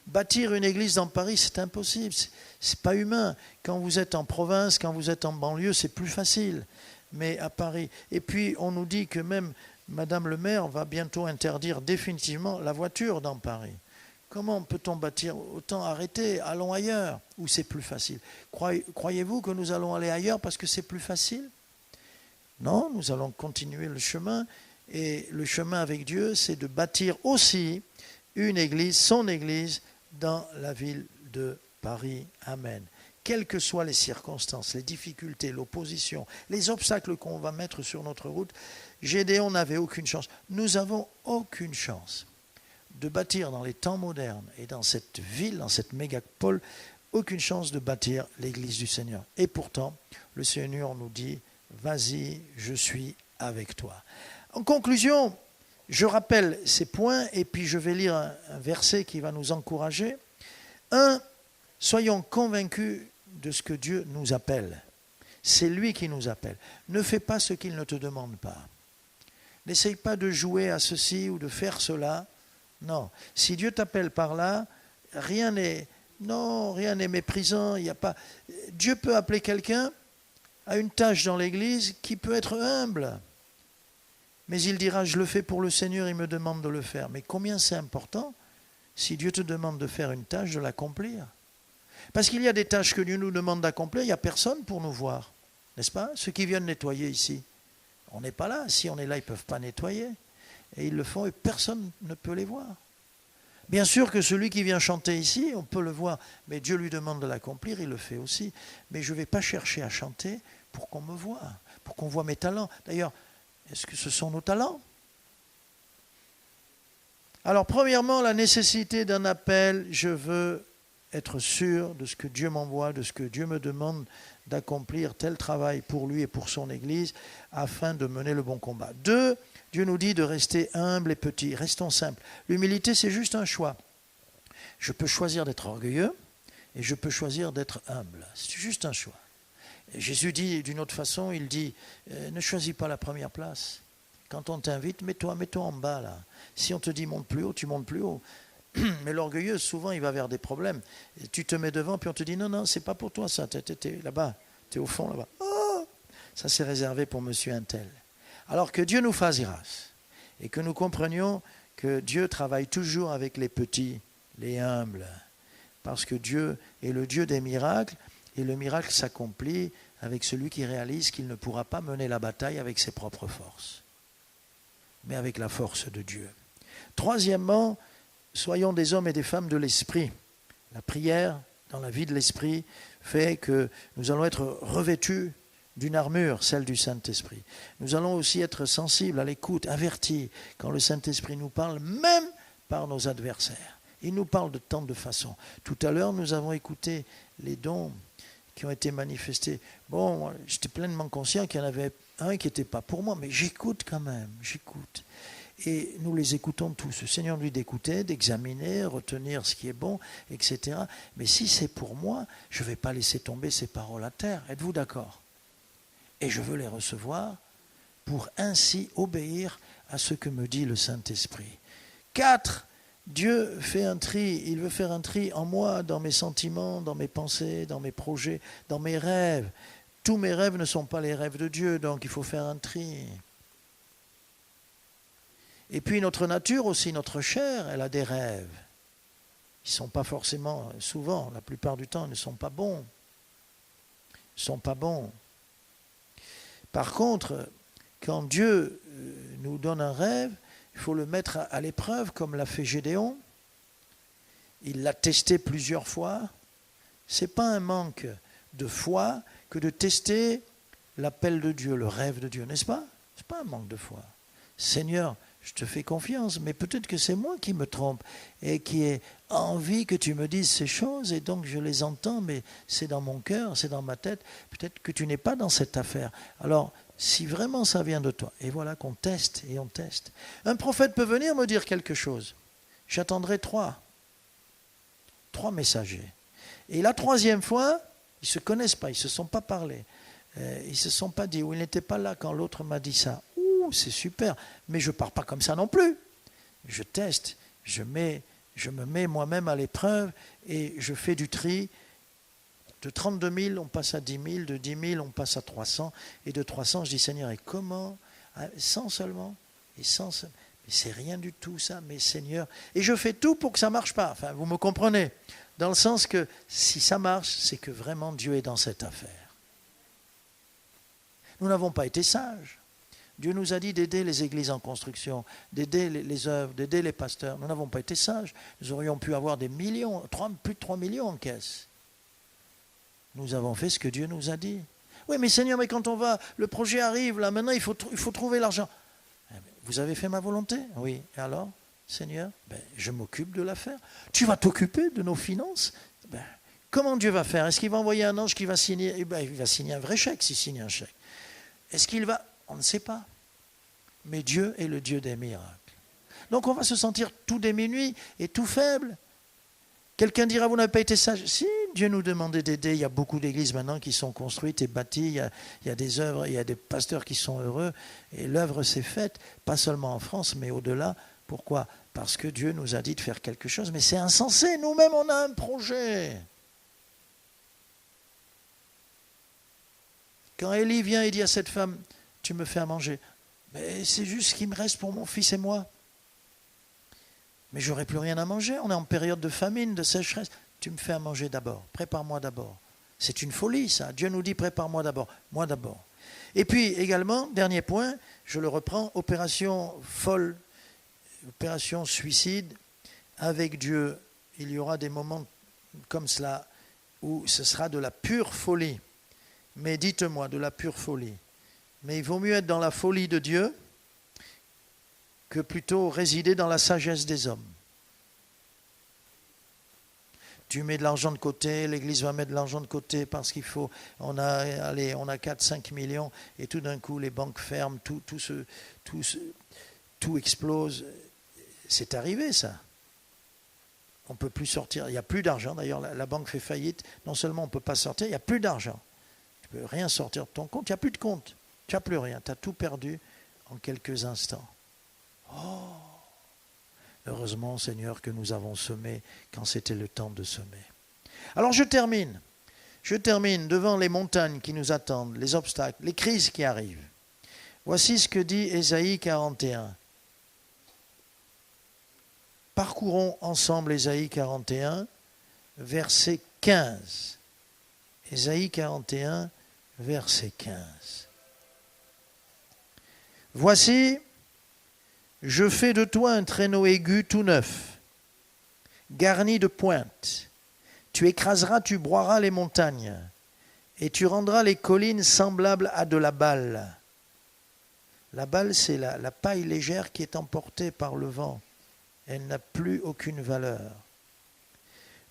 Bâtir une église dans Paris, c'est impossible. C'est pas humain. Quand vous êtes en province, quand vous êtes en banlieue, c'est plus facile. Mais à Paris. Et puis, on nous dit que même Madame le maire va bientôt interdire définitivement la voiture dans Paris. Comment peut-on bâtir? Autant arrêter, allons ailleurs, où c'est plus facile. Croyez-vous que nous allons aller ailleurs parce que c'est plus facile? Non, nous allons continuer le chemin. Et le chemin avec Dieu, c'est de bâtir aussi une église, son église, dans la ville de Paris. Amen. Quelles que soient les circonstances, les difficultés, l'opposition, les obstacles qu'on va mettre sur notre route, Gédéon n'avait aucune chance. Nous n'avons aucune chance de bâtir dans les temps modernes et dans cette ville, dans cette mégapole, aucune chance de bâtir l'église du Seigneur. Et pourtant, le Seigneur nous dit, vas-y, je suis avec toi. En conclusion, je rappelle ces points et puis je vais lire un verset qui va nous encourager. 1. Soyons convaincus de ce que Dieu nous appelle. C'est lui qui nous appelle. Ne fais pas ce qu'il ne te demande pas. N'essaye pas de jouer à ceci ou de faire cela. Non. Si Dieu t'appelle par là, rien n'est méprisant. Il y a pas. Dieu peut appeler quelqu'un à une tâche dans l'église qui peut être humble. Mais il dira, je le fais pour le Seigneur, il me demande de le faire. Mais combien c'est important, si Dieu te demande de faire une tâche, de l'accomplir. Parce qu'il y a des tâches que Dieu nous demande d'accomplir, il n'y a personne pour nous voir. N'est-ce pas? Ceux qui viennent nettoyer ici. On n'est pas là. Si on est là, ils ne peuvent pas nettoyer. Et ils le font et personne ne peut les voir. Bien sûr que celui qui vient chanter ici, on peut le voir, mais Dieu lui demande de l'accomplir, il le fait aussi. Mais je ne vais pas chercher à chanter pour qu'on me voie, pour qu'on voie mes talents. D'ailleurs, est-ce que ce sont nos talents? Alors, premièrement, la nécessité d'un appel, je veux être sûr de ce que Dieu m'envoie, de ce que Dieu me demande d'accomplir tel travail pour lui et pour son Église, afin de mener le bon combat. 2, Dieu nous dit de rester humble et petit. Restons simples. L'humilité, c'est juste un choix. Je peux choisir d'être orgueilleux et je peux choisir d'être humble. C'est juste un choix. Et Jésus dit d'une autre façon, il dit, ne choisis pas la première place. Quand on t'invite, mets-toi en bas là. Si on te dit monte plus haut, tu montes plus haut. Mais l'orgueilleux, souvent, il va vers des problèmes. Et tu te mets devant, puis on te dit, non, c'est pas pour toi ça, t'es là-bas, t'es au fond là-bas. Oh, ça c'est réservé pour monsieur Untel. Alors que Dieu nous fasse grâce et que nous comprenions que Dieu travaille toujours avec les petits, les humbles, parce que Dieu est le Dieu des miracles et le miracle s'accomplit avec celui qui réalise qu'il ne pourra pas mener la bataille avec ses propres forces, mais avec la force de Dieu. Troisièmement, soyons des hommes et des femmes de l'esprit. La prière dans la vie de l'esprit fait que nous allons être revêtus d'une armure, celle du Saint-Esprit. Nous allons aussi être sensibles à l'écoute, avertis quand le Saint-Esprit nous parle, même par nos adversaires. Il nous parle de tant de façons. Tout à l'heure, nous avons écouté les dons qui ont été manifestés. Bon, j'étais pleinement conscient qu'il y en avait un qui n'était pas pour moi, mais j'écoute quand même, j'écoute. Et nous les écoutons tous. Le Seigneur nous dit d'écouter, d'examiner, retenir ce qui est bon, etc. Mais si c'est pour moi, je ne vais pas laisser tomber ces paroles à terre. Êtes-vous d'accord? Et je veux les recevoir pour ainsi obéir à ce que me dit le Saint-Esprit. 4, Dieu fait un tri. Il veut faire un tri en moi, dans mes sentiments, dans mes pensées, dans mes projets, dans mes rêves. Tous mes rêves ne sont pas les rêves de Dieu, donc il faut faire un tri. Et puis notre nature aussi, notre chair, elle a des rêves. Ils ne sont pas forcément, souvent, la plupart du temps, ils ne sont pas bons. Ils ne sont pas bons. Par contre, quand Dieu nous donne un rêve, il faut le mettre à l'épreuve, comme l'a fait Gédéon. Il l'a testé plusieurs fois. Ce n'est pas un manque de foi que de tester l'appel de Dieu, le rêve de Dieu, n'est-ce pas? Ce n'est pas un manque de foi. Seigneur, je te fais confiance, mais peut-être que c'est moi qui me trompe et qui ai envie que tu me dises ces choses et donc je les entends, mais c'est dans mon cœur, c'est dans ma tête. Peut-être que tu n'es pas dans cette affaire. Alors, si vraiment ça vient de toi, et voilà qu'on teste et on teste. Un prophète peut venir me dire quelque chose. J'attendrai 3 messagers. Et la 3e fois, ils ne se connaissent pas, ils ne se sont pas parlé. Ils ne se sont pas dit, ou ils n'étaient pas là quand l'autre m'a dit ça. C'est super, mais je ne pars pas comme ça non plus. Je teste, je me mets moi-même à l'épreuve et je fais du tri. De 32 000, on passe à 10 000, de 10 000, on passe à 300, et de 300, je dis Seigneur, et comment? 100 seulement, et 100 seulement. Mais c'est rien du tout ça, mais Seigneur. Et je fais tout pour que ça ne marche pas. Enfin, vous me comprenez? Dans le sens que si ça marche, c'est que vraiment Dieu est dans cette affaire. Nous n'avons pas été sages. Dieu nous a dit d'aider les églises en construction, d'aider les œuvres, d'aider les pasteurs. Nous n'avons pas été sages. Nous aurions pu avoir des millions, plus de 3 millions en caisse. Nous avons fait ce que Dieu nous a dit. Oui, mais Seigneur, mais quand on va, le projet arrive, là, maintenant, il faut trouver l'argent. Vous avez fait ma volonté? Oui. Et alors, Seigneur, je m'occupe de l'affaire. Tu vas t'occuper de nos finances? Comment Dieu va faire? Est-ce qu'il va envoyer un ange qui va signer? Il va signer un vrai chèque s'il signe un chèque. Est-ce qu'il va... On ne sait pas. Mais Dieu est le Dieu des miracles. Donc on va se sentir tout démuni et tout faible. Quelqu'un dira, vous n'avez pas été sage. Si Dieu nous demandait d'aider, il y a beaucoup d'églises maintenant qui sont construites et bâties, il y a des œuvres, il y a des pasteurs qui sont heureux. Et l'œuvre s'est faite, pas seulement en France, mais au-delà. Pourquoi? Parce que Dieu nous a dit de faire quelque chose. Mais c'est insensé, nous-mêmes on a un projet. Quand Élie vient et dit à cette femme, tu me fais à manger. Mais c'est juste ce qui me reste pour mon fils et moi. Mais j'aurai plus rien à manger. On est en période de famine, de sécheresse. Tu me fais à manger d'abord. Prépare-moi d'abord. C'est une folie, ça. Dieu nous dit, prépare-moi d'abord. Moi d'abord. Et puis également, dernier point, je le reprends, opération folle, opération suicide. Avec Dieu, il y aura des moments comme cela où ce sera de la pure folie. Mais dites-moi, de la pure folie. Mais il vaut mieux être dans la folie de Dieu que plutôt résider dans la sagesse des hommes. Tu mets de l'argent de côté, l'Église va mettre de l'argent de côté parce qu'il faut, on a 4-5 millions et tout d'un coup les banques ferment, tout explose. C'est arrivé ça. On ne peut plus sortir, il n'y a plus d'argent. D'ailleurs, la banque fait faillite. Non seulement on ne peut pas sortir, il n'y a plus d'argent. Tu ne peux rien sortir de ton compte, il n'y a plus de compte. Tu n'as plus rien, tu as tout perdu en quelques instants. Oh! Heureusement, Seigneur, que nous avons semé quand c'était le temps de semer. Alors je termine devant les montagnes qui nous attendent, les obstacles, les crises qui arrivent. Voici ce que dit Ésaïe 41. Parcourons ensemble Ésaïe 41, verset 15. Ésaïe 41, verset 15. Voici, je fais de toi un traîneau aigu tout neuf, garni de pointes. Tu écraseras, tu broieras les montagnes, et tu rendras les collines semblables à de la balle. La balle, c'est la paille légère qui est emportée par le vent. Elle n'a plus aucune valeur.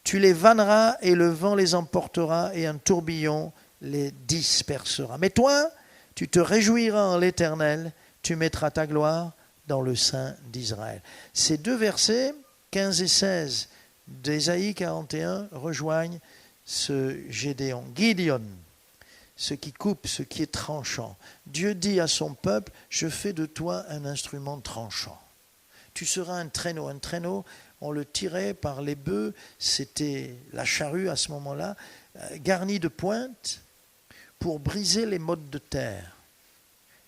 Tu les vanneras et le vent les emportera et un tourbillon les dispersera. Mais toi, tu te réjouiras en l'Éternel, tu mettras ta gloire dans le sein d'Israël. Ces deux versets, 15 et 16 d'Ésaïe 41, rejoignent ce Gédéon. Gideon, ce qui coupe, ce qui est tranchant. Dieu dit à son peuple, je fais de toi un instrument tranchant. Tu seras un traîneau. Un traîneau, on le tirait par les bœufs, c'était la charrue à ce moment-là, garnie de pointes pour briser les mottes de terre.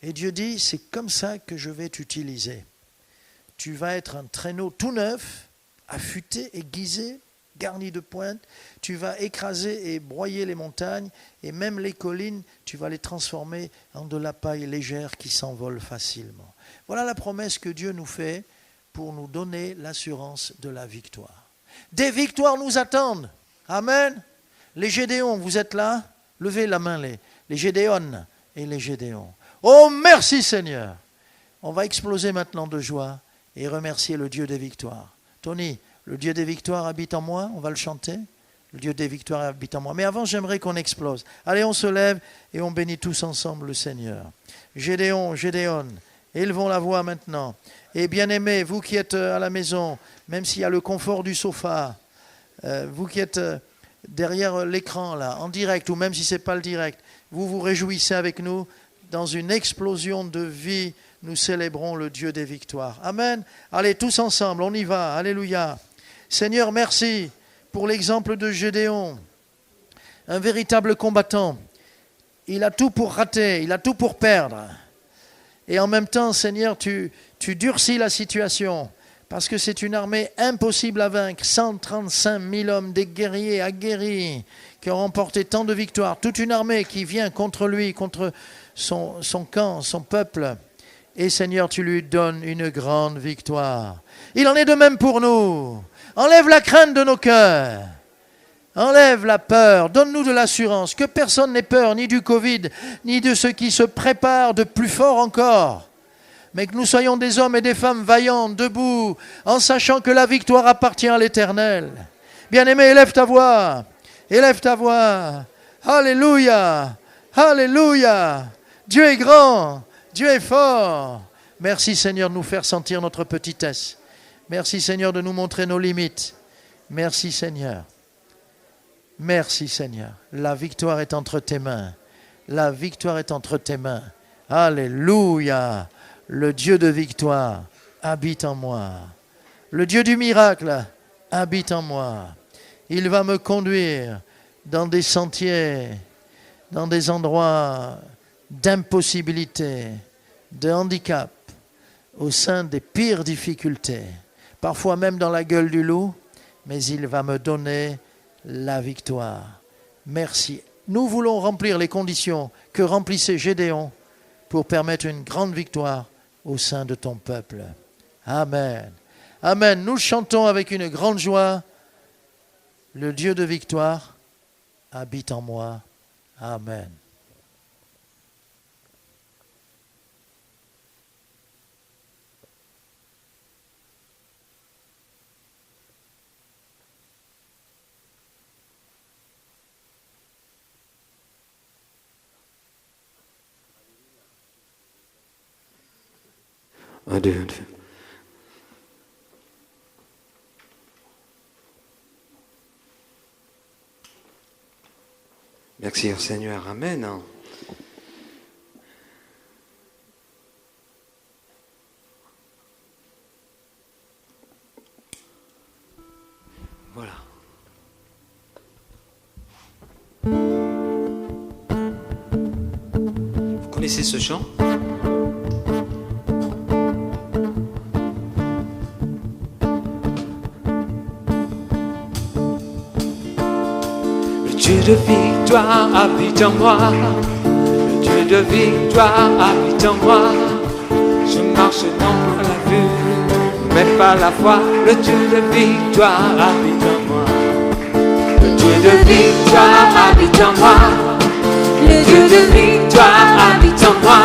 Et Dieu dit, c'est comme ça que je vais t'utiliser. Tu vas être un traîneau tout neuf, affûté, aiguisé, garni de pointes. Tu vas écraser et broyer les montagnes et même les collines, tu vas les transformer en de la paille légère qui s'envole facilement. Voilà la promesse que Dieu nous fait pour nous donner l'assurance de la victoire. Des victoires nous attendent. Amen. Les Gédéons, vous êtes là? Levez la main, les Gédéons et les Gédéons. Oh, merci Seigneur. On va exploser maintenant de joie et remercier le Dieu des victoires. Tony, le Dieu des victoires habite en moi, on va le chanter. Le Dieu des victoires habite en moi. Mais avant, j'aimerais qu'on explose. Allez, on se lève et on bénit tous ensemble le Seigneur. Gédéon, élevons la voix maintenant. Et bien-aimés, vous qui êtes à la maison, même s'il y a le confort du sofa, vous qui êtes derrière l'écran, là, en direct, ou même si ce n'est pas le direct, vous vous réjouissez avec nous. Dans une explosion de vie, nous célébrons le Dieu des victoires. Amen. Allez, tous ensemble, on y va. Alléluia. Seigneur, merci pour l'exemple de Gédéon, un véritable combattant. Il a tout pour rater, il a tout pour perdre. Et en même temps, Seigneur, tu durcis la situation parce que c'est une armée impossible à vaincre. 135 000 hommes, des guerriers aguerris qui ont remporté tant de victoires. Toute une armée qui vient contre lui, contre son camp, son peuple. Et Seigneur, tu lui donnes une grande victoire. Il en est de même pour nous. Enlève la crainte de nos cœurs. Enlève la peur. Donne-nous de l'assurance. Que personne n'ait peur, ni du Covid, ni de ce qui se prépare de plus fort encore. Mais que nous soyons des hommes et des femmes vaillants, debout, en sachant que la victoire appartient à l'Éternel. Bien-aimé, élève ta voix. Élève ta voix. Alléluia. Alléluia. Dieu est grand. Dieu est fort. Merci Seigneur de nous faire sentir notre petitesse. Merci Seigneur de nous montrer nos limites. Merci Seigneur. Merci Seigneur. La victoire est entre tes mains. La victoire est entre tes mains. Alléluia. Le Dieu de victoire habite en moi. Le Dieu du miracle habite en moi. Il va me conduire dans des sentiers, dans des endroits d'impossibilité, de handicap, au sein des pires difficultés, parfois même dans la gueule du loup, mais il va me donner la victoire. Merci nous voulons remplir les conditions que remplissait Gédéon pour permettre une grande victoire au sein de ton peuple. Amen. Amen. Nous chantons avec une grande joie. Le Dieu de victoire habite en moi. Amen. Un, deux, un, deux. Merci au Seigneur. Amen. Voilà. Vous connaissez ce chant ? Le Dieu de victoire habite en moi. Le Dieu de victoire habite en moi. Je marche non par la vue, mais par la foi. Le Dieu de victoire habite en moi. Le Dieu de victoire habite en moi. Le Dieu de victoire habite en moi.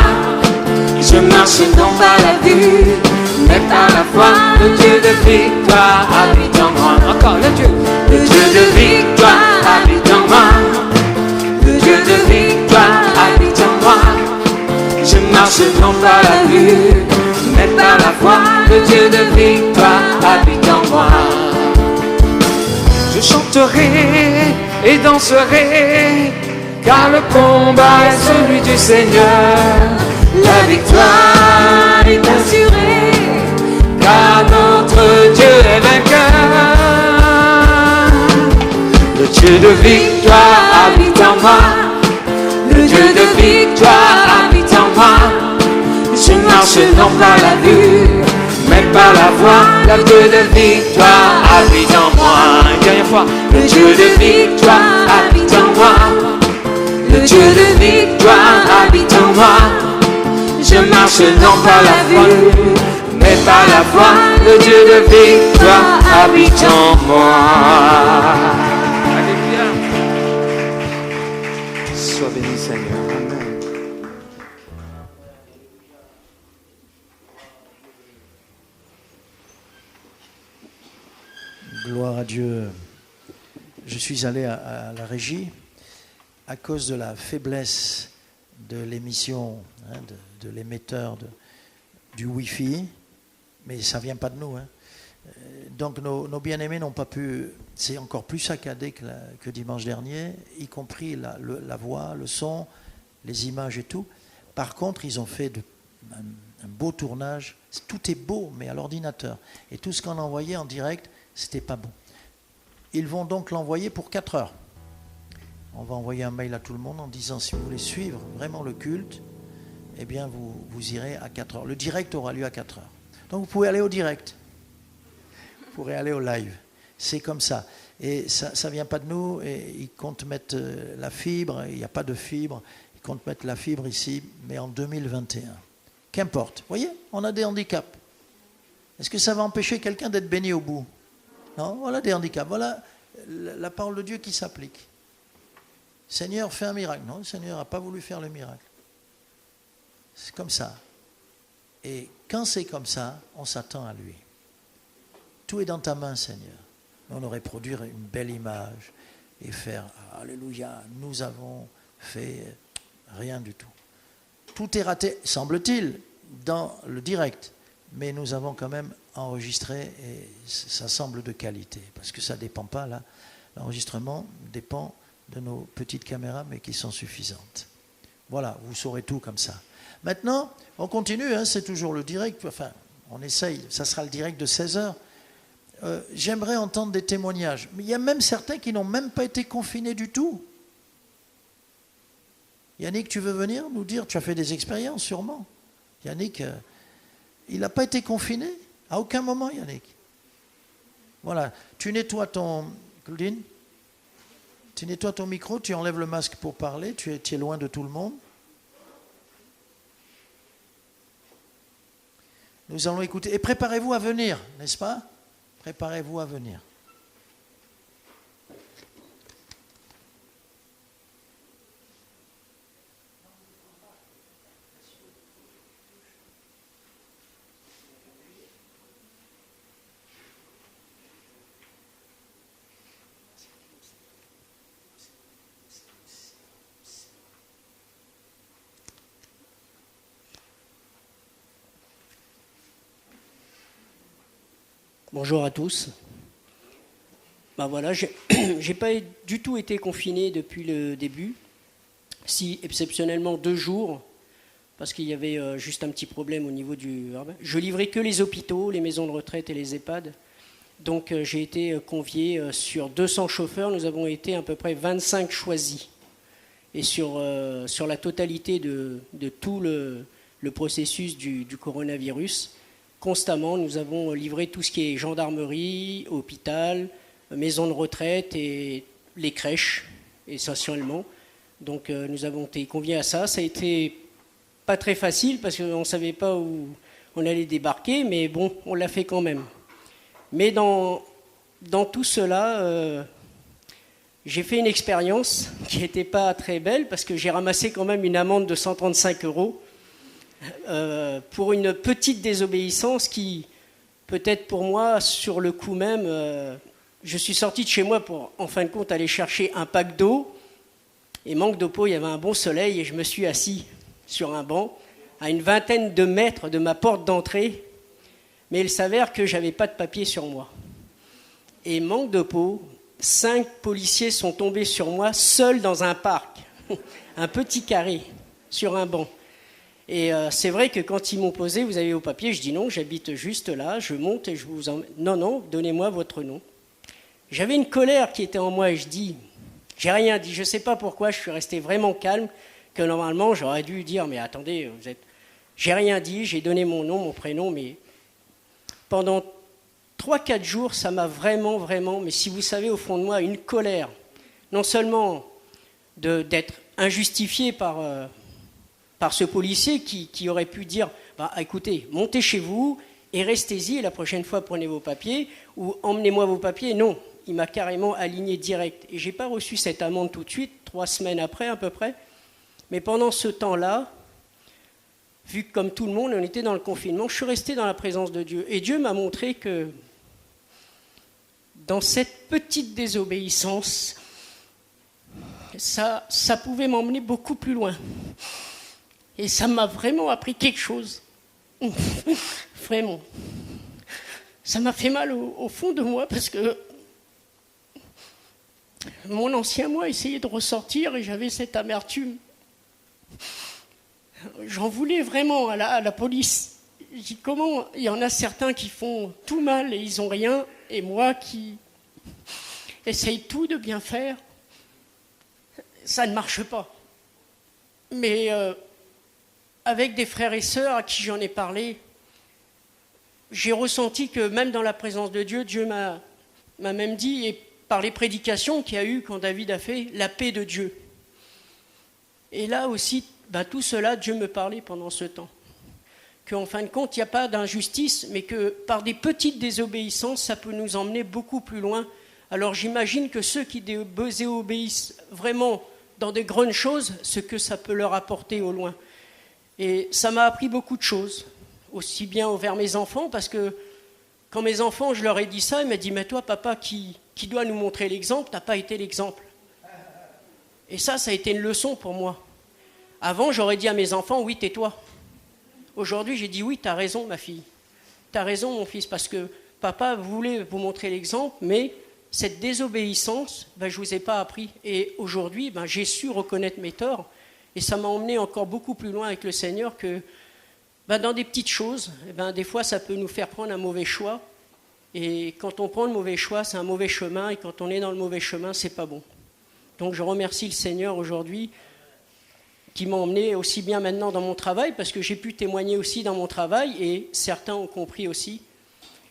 Je marche non par la vue, mais par la foi. Le Dieu de victoire habite en moi. Encore le Dieu de victoire habite en moi. Le Dieu de victoire habite en moi. Je marche non par la vue, mais par la foi. Le Dieu de victoire habite en moi. Je chanterai et danserai, car le combat est celui du Seigneur. La victoire est assurée, car notre Dieu est vainqueur. Le Dieu de victoire habite en moi. Le Dieu de victoire habite en moi. Je marche non par la vue, mais par la voix. Le Dieu de victoire habite en moi. Une dernière fois. Le Dieu de victoire habite en moi. Le Dieu de victoire habite en moi. Je marche non par la vue, mais par la foi. Le Dieu de victoire habite en moi. Sois béni, Seigneur. Amen. Gloire à Dieu. Je suis allé à la régie à cause de la faiblesse de l'émission, de l'émetteur du Wi-Fi, mais ça ne vient pas de nous. Donc nos bien-aimés n'ont pas pu, c'est encore plus saccadé que dimanche dernier, y compris la voix, le son, les images et tout. Par contre, ils ont fait un beau tournage. Tout est beau, mais à l'ordinateur. Et tout ce qu'on a envoyé en direct, c'était pas bon. Ils vont donc l'envoyer pour 4 heures. On va envoyer un mail à tout le monde en disant si vous voulez suivre vraiment le culte, eh bien vous irez à 4 heures. Le direct aura lieu à 4 heures. Donc vous pouvez aller au direct. Vous pourrez aller au live. C'est comme ça. Et ça ne vient pas de nous. Et ils comptent mettre la fibre. Il n'y a pas de fibre. Ils comptent mettre la fibre ici, mais en 2021. Qu'importe. Vous voyez, on a des handicaps. Est-ce que ça va empêcher quelqu'un d'être béni au bout? Non, voilà des handicaps. Voilà la parole de Dieu qui s'applique. Seigneur, fais un miracle. Non, le Seigneur n'a pas voulu faire le miracle. C'est comme ça. Et quand c'est comme ça, on s'attend à lui. Tout est dans ta main, Seigneur. On aurait produire une belle image et faire « Alléluia, nous avons fait rien du tout ». Tout est raté, semble-t-il, dans le direct. Mais nous avons quand même enregistré et ça semble de qualité. Parce que ça ne dépend pas, là. L'enregistrement dépend de nos petites caméras, mais qui sont suffisantes. Voilà, vous saurez tout comme ça. Maintenant, on continue, c'est toujours le direct. Enfin, on essaye, ça sera le direct de 16h. J'aimerais entendre des témoignages. Mais il y a même certains qui n'ont même pas été confinés du tout. Yannick, tu veux venir nous dire, tu as fait des expériences sûrement. Yannick, il n'a pas été confiné à aucun moment, Yannick. Voilà, tu nettoies ton... Claudine, Tu nettoies ton micro, tu enlèves le masque pour parler, tu es loin de tout le monde. Nous allons écouter. Et préparez-vous à venir, n'est-ce pas? Préparez-vous à venir. Bonjour à tous. Ben voilà, j'ai pas du tout été confiné depuis le début. Si exceptionnellement 2 jours, parce qu'il y avait juste un petit problème au niveau du... Je livrais que les hôpitaux, les maisons de retraite et les EHPAD. Donc j'ai été convié sur 200 chauffeurs. Nous avons été à peu près 25 choisis. Et sur la totalité de tout le processus du coronavirus, constamment, nous avons livré tout ce qui est gendarmerie, hôpital, maison de retraite et les crèches, essentiellement. Donc nous avons été conviés à ça. Ça a été pas très facile parce qu'on ne savait pas où on allait débarquer, mais bon, on l'a fait quand même. Mais dans tout cela, j'ai fait une expérience qui n'était pas très belle parce que j'ai ramassé quand même une amende de 135 € pour une petite désobéissance qui, peut-être pour moi, sur le coup même, je suis sorti de chez moi pour, en fin de compte, aller chercher un pack d'eau. Et manque de peau, il y avait un bon soleil et je me suis assis sur un banc à une vingtaine de mètres de ma porte d'entrée. Mais il s'avère que je n'avais pas de papier sur moi. Et manque de peau, 5 policiers sont tombés sur moi, seuls dans un parc, un petit carré, sur un banc. Et c'est vrai que quand ils m'ont posé, vous avez vos papiers, je dis non, j'habite juste là, je monte et je vous emmène. Non, donnez-moi votre nom. J'avais une colère qui était en moi et je dis, j'ai rien dit, je ne sais pas pourquoi, je suis resté vraiment calme, que normalement j'aurais dû dire, mais attendez, j'ai rien dit, j'ai donné mon nom, mon prénom, mais pendant 3-4 jours, ça m'a vraiment, mais si vous savez au fond de moi, une colère, non seulement d'être injustifié par ce policier qui aurait pu dire bah, écoutez, montez chez vous et restez-y, et la prochaine fois prenez vos papiers, ou emmenez-moi vos papiers. Non, il m'a carrément aligné direct. Et je n'ai pas reçu cette amende tout de suite, 3 semaines après à peu près. Mais pendant ce temps-là, vu que comme tout le monde, on était dans le confinement, je suis resté dans la présence de Dieu. Et Dieu m'a montré que dans cette petite désobéissance, ça pouvait m'emmener beaucoup plus loin. Et ça m'a vraiment appris quelque chose. Vraiment. Ça m'a fait mal au fond de moi parce que mon ancien moi essayait de ressortir et j'avais cette amertume. J'en voulais vraiment à la police. Je dis comment il y en a certains qui font tout mal et ils n'ont rien, et moi qui essaye tout de bien faire, ça ne marche pas. Mais avec des frères et sœurs à qui j'en ai parlé, j'ai ressenti que même dans la présence de Dieu, Dieu m'a même dit, et par les prédications qu'il y a eu quand David a fait, la paix de Dieu. Et là aussi, tout cela, Dieu me parlait pendant ce temps. Qu'en fin de compte, il n'y a pas d'injustice, mais que par des petites désobéissances, ça peut nous emmener beaucoup plus loin. Alors j'imagine que ceux qui désobéissent vraiment dans des grandes choses, ce que ça peut leur apporter au loin. Et ça m'a appris beaucoup de choses, aussi bien envers mes enfants, parce que quand mes enfants, je leur ai dit ça, ils m'ont dit « Mais toi, papa, qui doit nous montrer l'exemple, tu n'as pas été l'exemple. » Et ça a été une leçon pour moi. Avant, j'aurais dit à mes enfants « Oui, tais-toi. » Aujourd'hui, j'ai dit « Oui, tu as raison, ma fille. Tu as raison, mon fils, parce que papa voulait vous montrer l'exemple, mais cette désobéissance, je ne vous ai pas appris. Et aujourd'hui, j'ai su reconnaître mes torts. Et ça m'a emmené encore beaucoup plus loin avec le Seigneur que dans des petites choses, des fois, ça peut nous faire prendre un mauvais choix. Et quand on prend le mauvais choix, c'est un mauvais chemin. Et quand on est dans le mauvais chemin, c'est pas bon. Donc je remercie le Seigneur aujourd'hui qui m'a emmené aussi bien maintenant dans mon travail, parce que j'ai pu témoigner aussi dans mon travail, et certains ont compris aussi.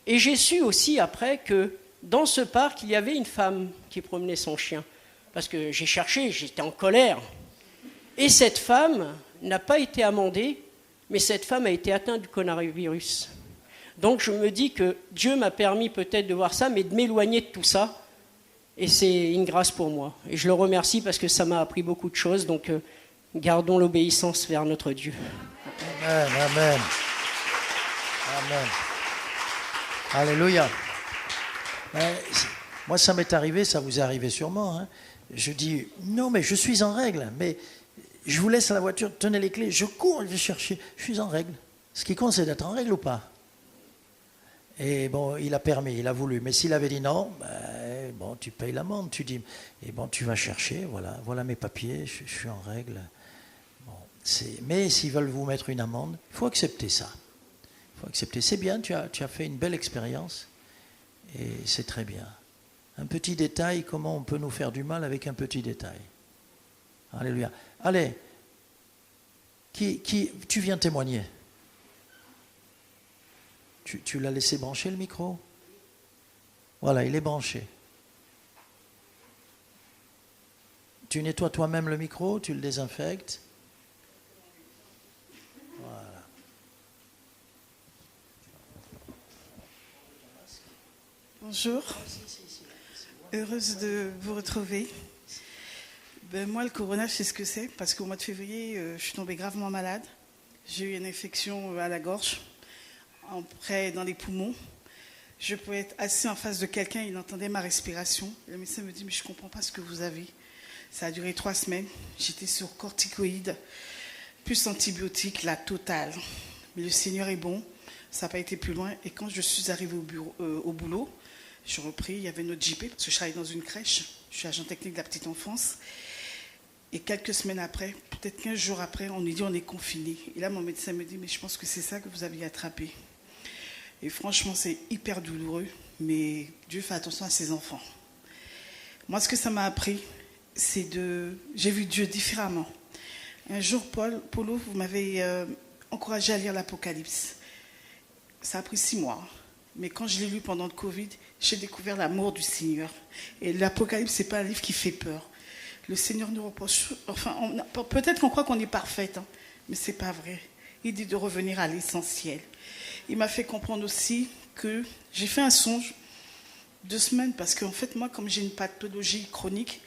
Et j'ai su aussi après que dans ce parc, il y avait une femme qui promenait son chien. parce que j'ai cherché, j'étais en colère. Et cette femme n'a pas été amendée, mais cette femme a été atteinte du coronavirus. Donc je me dis que Dieu m'a permis peut-être de voir ça, mais de m'éloigner de tout ça. Et c'est une grâce pour moi. Et je le remercie parce que ça m'a appris beaucoup de choses. Donc gardons l'obéissance vers notre Dieu. Amen, amen. Amen. Alléluia. Moi, ça m'est arrivé, ça vous est arrivé sûrement. Hein. Je dis, non, mais je suis en règle. Mais je vous laisse à la voiture, tenez les clés, je cours, je vais chercher. Je suis en règle. Ce qui compte, c'est d'être en règle ou pas. Et bon, il a permis, il a voulu. Mais s'il avait dit non, ben, bon, tu payes l'amende. Tu dis, et bon, tu vas chercher, voilà mes papiers, je suis en règle. Bon, mais s'ils veulent vous mettre une amende, il faut accepter ça. Il faut accepter. C'est bien, tu as fait une belle expérience. Et c'est très bien. Un petit détail, comment on peut nous faire du mal avec un petit détail. Alléluia. Allez, tu viens témoigner. Tu l'as laissé brancher le micro? Voilà, il est branché. Tu nettoies toi-même le micro, tu le désinfectes. Voilà. Bonjour, heureuse de vous retrouver. Ben, moi, le corona, je sais ce que c'est, parce qu'au mois de février, je suis tombée gravement malade. J'ai eu une infection à la gorge, après dans les poumons. Je pouvais être assis en face de quelqu'un, il entendait ma respiration. Le médecin me dit, mais je ne comprends pas ce que vous avez. Ça a duré 3 semaines. J'étais sur corticoïdes, plus antibiotiques, la totale. Mais le Seigneur est bon, ça n'a pas été plus loin. Et quand je suis arrivée au boulot, j'ai repris, il y avait notre JP, parce que je travaille dans une crèche. Je suis agent technique de la petite enfance. Et quelques semaines après, peut-être 15 jours après, on nous dit on est confiné. Et là, mon médecin me dit, mais je pense que c'est ça que vous aviez attrapé. Et franchement, c'est hyper douloureux, mais Dieu fait attention à ses enfants. Moi, ce que ça m'a appris, c'est j'ai vu Dieu différemment. Un jour, Paulo, vous m'avez encouragé à lire l'Apocalypse. Ça a pris 6 mois. Mais quand je l'ai lu pendant le Covid, j'ai découvert l'amour du Seigneur. Et l'Apocalypse, ce n'est pas un livre qui fait peur. Le Seigneur nous reproche... Enfin, peut-être qu'on croit qu'on est parfaite, hein, mais ce n'est pas vrai. Il dit de revenir à l'essentiel. Il m'a fait comprendre aussi que j'ai fait un songe 2 semaines, parce qu'en fait, moi, comme j'ai une pathologie chronique,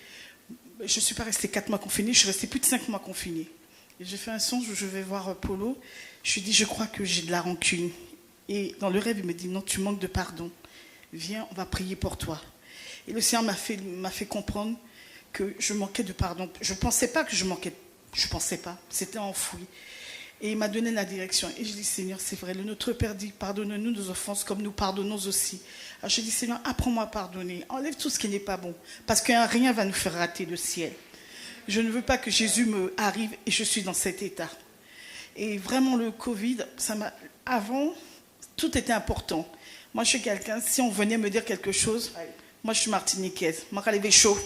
je ne suis pas restée 4 mois confinée, je suis restée plus de 5 mois confinée. Et j'ai fait un songe où je vais voir Paulo. Je lui dis, je crois que j'ai de la rancune. Et dans le rêve, il me dit, non, tu manques de pardon. Viens, on va prier pour toi. Et le Seigneur m'a fait comprendre que je manquais de pardon. Je ne pensais pas que je manquais, je ne pensais pas, c'était enfoui. Et il m'a donné la direction. Et je dis, Seigneur, c'est vrai, le Notre Père dit, pardonne-nous nos offenses comme nous pardonnons aussi. Alors je dis, Seigneur, apprends-moi à pardonner. Enlève tout ce qui n'est pas bon. Parce qu'un rien va nous faire rater le ciel. Je ne veux pas que Jésus me arrive et je suis dans cet état. Et vraiment, le Covid, avant, tout était important. Moi, je suis quelqu'un, si on venait me dire quelque chose, moi, je suis martiniquaise. Moi, quand il avait chaud.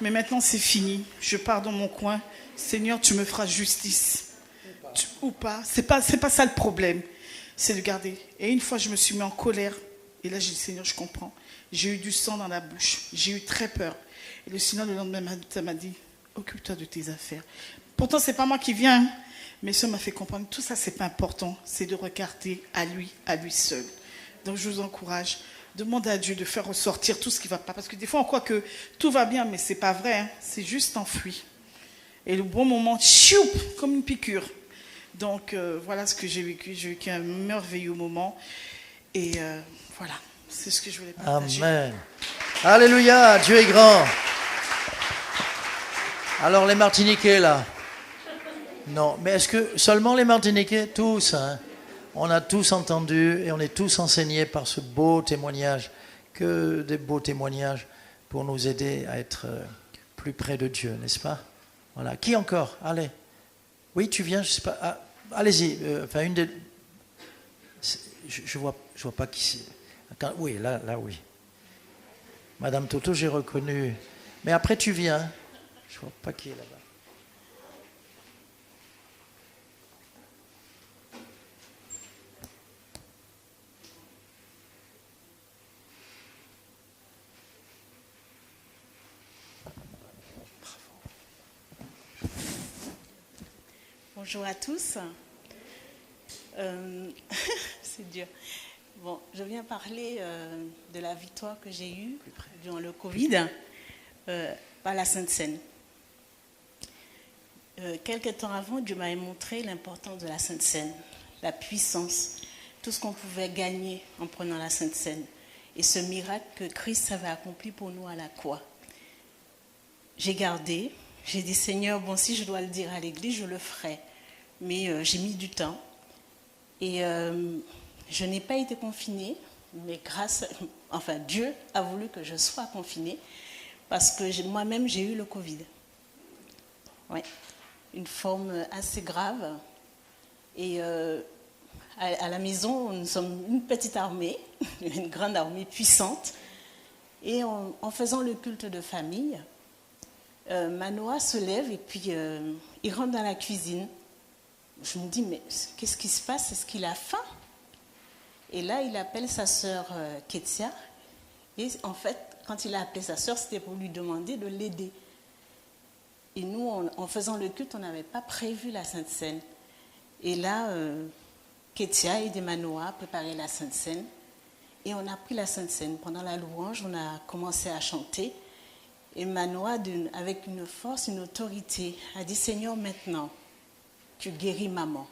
Mais maintenant, c'est fini. Je pars dans mon coin. Seigneur, tu me feras justice. Ou pas. C'est pas ça le problème. C'est de garder. Et une fois, je me suis mis en colère. Et là, j'ai dit, Seigneur, je comprends. J'ai eu du sang dans la bouche. J'ai eu très peur. Et le Seigneur, le lendemain, m'a dit, occupe-toi de tes affaires. Pourtant, c'est pas moi qui viens. Mais ça m'a fait comprendre. Tout ça, c'est pas important. C'est de regarder à lui seul. Donc, je vous encourage. Demandez à Dieu de faire ressortir tout ce qui ne va pas. Parce que des fois, on croit que tout va bien, mais ce n'est pas vrai. Hein. C'est juste enfoui. Et le bon moment, choup, comme une piqûre. Donc, voilà ce que j'ai vécu. J'ai vécu un merveilleux moment. Et voilà, c'est ce que je voulais partager. Amen. Alléluia, Dieu est grand. Alors, les Martiniquais, là? Non, mais est-ce que seulement les Martiniquais? Tous, hein? On a tous entendu et on est tous enseignés par ce beau témoignage. Que des beaux témoignages pour nous aider à être plus près de Dieu, n'est-ce pas? Voilà. Qui encore? Allez. Oui, tu viens, je sais pas. Ah, allez-y. Enfin, une des. Je vois pas qui c'est. Oui, là, oui. Madame Toto, j'ai reconnu. Mais après, tu viens. Je vois pas qui est là-bas. Bonjour à tous. C'est dur. Bon, je viens parler de la victoire que j'ai eue durant le Covid par la Sainte Seine. Quelques temps avant, Dieu m'avait montré l'importance de la Sainte Seine, la puissance, tout ce qu'on pouvait gagner en prenant la Sainte Seine et ce miracle que Christ avait accompli pour nous à la croix. J'ai gardé, j'ai dit Seigneur, bon, si je dois le dire à l'église, je le ferai. Mais j'ai mis du temps et je n'ai pas été confinée, mais Dieu a voulu que je sois confinée parce que moi-même j'ai eu le Covid. Ouais, une forme assez grave. Et à la maison, nous sommes une petite armée, une grande armée puissante. Et en faisant le culte de famille, Manoa se lève et puis il rentre dans la cuisine. Je me dis, mais qu'est-ce qui se passe? Est-ce qu'il a faim? Et là, il appelle sa sœur Ketia. Et en fait, quand il a appelé sa sœur, c'était pour lui demander de l'aider. Et nous, en faisant le culte, on n'avait pas prévu la Sainte Seine. Et là, Ketia et des Manoa préparaient la Sainte Seine. Et on a pris la Sainte Seine. Pendant la louange, on a commencé à chanter. Et Manoa, avec une force, une autorité, a dit, Seigneur, maintenant, tu guéris maman.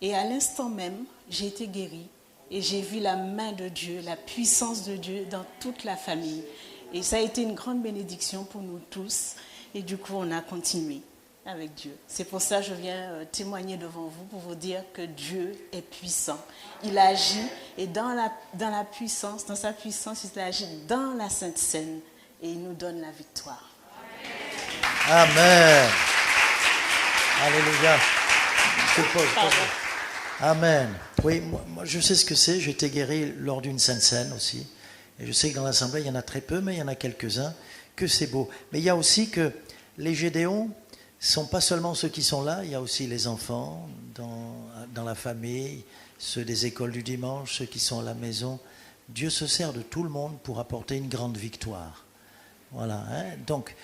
Et à l'instant même, j'ai été guérie et j'ai vu la main de Dieu, la puissance de Dieu dans toute la famille. Et ça a été une grande bénédiction pour nous tous. Et du coup, on a continué avec Dieu. C'est pour ça que je viens témoigner devant vous pour vous dire que Dieu est puissant. Il agit et dans la puissance, dans sa puissance, il agit dans la Sainte Seine et il nous donne la victoire. Amen. Alléluia. Amen. Oui, moi, je sais ce que c'est. J'ai été guéri lors d'une Sainte Seine aussi. Et je sais que dans l'Assemblée, il y en a très peu, mais il y en a quelques-uns, que c'est beau. Mais il y a aussi que les Gédéons ne sont pas seulement ceux qui sont là, il y a aussi les enfants dans la famille, ceux des écoles du dimanche, ceux qui sont à la maison. Dieu se sert de tout le monde pour apporter une grande victoire. Voilà. Donc,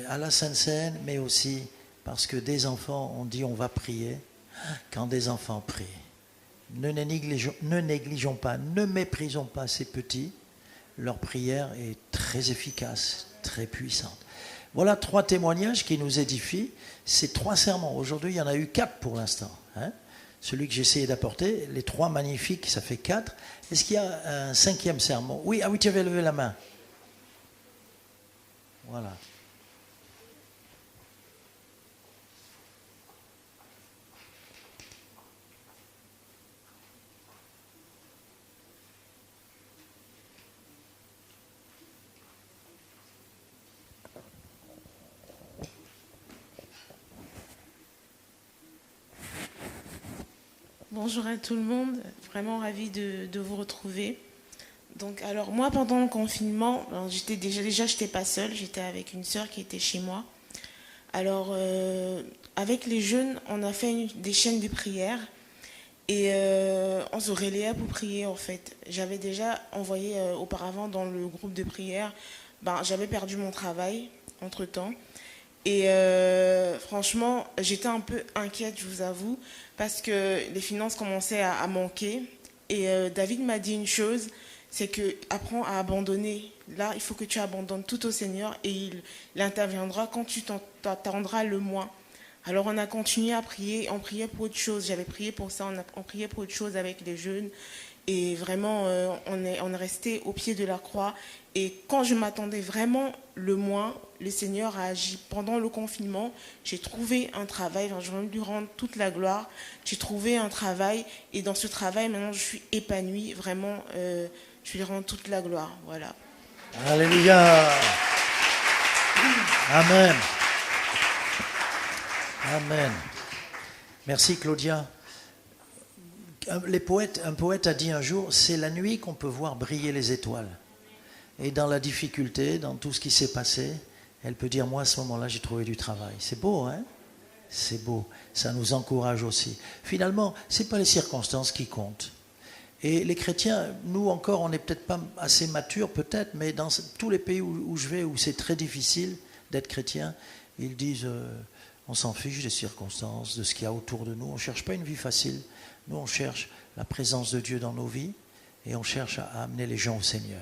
à la Sainte Seine, mais aussi parce que des enfants ont dit on va prier. Quand des enfants prient, ne négligeons pas, ne méprisons pas ces petits. Leur prière est très efficace, très puissante. Voilà 3 témoignages qui nous édifient. Ces 3 sermons. Aujourd'hui, il y en a eu 4 pour l'instant. Celui que j'ai essayé d'apporter, les 3 magnifiques, ça fait 4. Est-ce qu'il y a un 5e sermon? Oui, tu avais levé la main. Voilà. Bonjour à tout le monde, vraiment ravie de vous retrouver. Donc, alors moi, pendant le confinement, j'étais pas seule, j'étais avec une sœur qui était chez moi. Alors, avec les jeunes, on a fait des chaînes de prière et on se relayait pour prier en fait. J'avais déjà envoyé auparavant dans le groupe de prière, j'avais perdu mon travail entre-temps. Et franchement, j'étais un peu inquiète, je vous avoue, parce que les finances commençaient à manquer. Et David m'a dit une chose, c'est que apprends à abandonner. Là, il faut que tu abandonnes tout au Seigneur et il interviendra quand tu t'attendras le moins. Alors on a continué à prier, on priait pour autre chose. J'avais prié pour ça, on priait pour autre chose avec les jeunes. Et vraiment, on est resté au pied de la croix. Et quand je m'attendais vraiment le moins, le Seigneur a agi. Pendant le confinement, j'ai trouvé un travail. Je veux lui rendre toute la gloire. J'ai trouvé un travail. Et dans ce travail, maintenant, je suis épanouie. Vraiment, je lui rends toute la gloire. Voilà. Alléluia. Amen. Amen. Merci Claudia. Un poète a dit un jour, c'est la nuit qu'on peut voir briller les étoiles. Et dans la difficulté, dans tout ce qui s'est passé, elle peut dire, moi à ce moment-là, j'ai trouvé du travail. C'est beau, hein? C'est beau. Ça nous encourage aussi. Finalement, ce n'est pas les circonstances qui comptent. Et les chrétiens, nous encore, on n'est peut-être pas assez matures, peut-être, mais dans tous les pays où je vais, où c'est très difficile d'être chrétien, ils disent, On s'en fiche des circonstances, de ce qu'il y a autour de nous. On ne cherche pas une vie facile. Nous, on cherche la présence de Dieu dans nos vies et on cherche à amener les gens au Seigneur.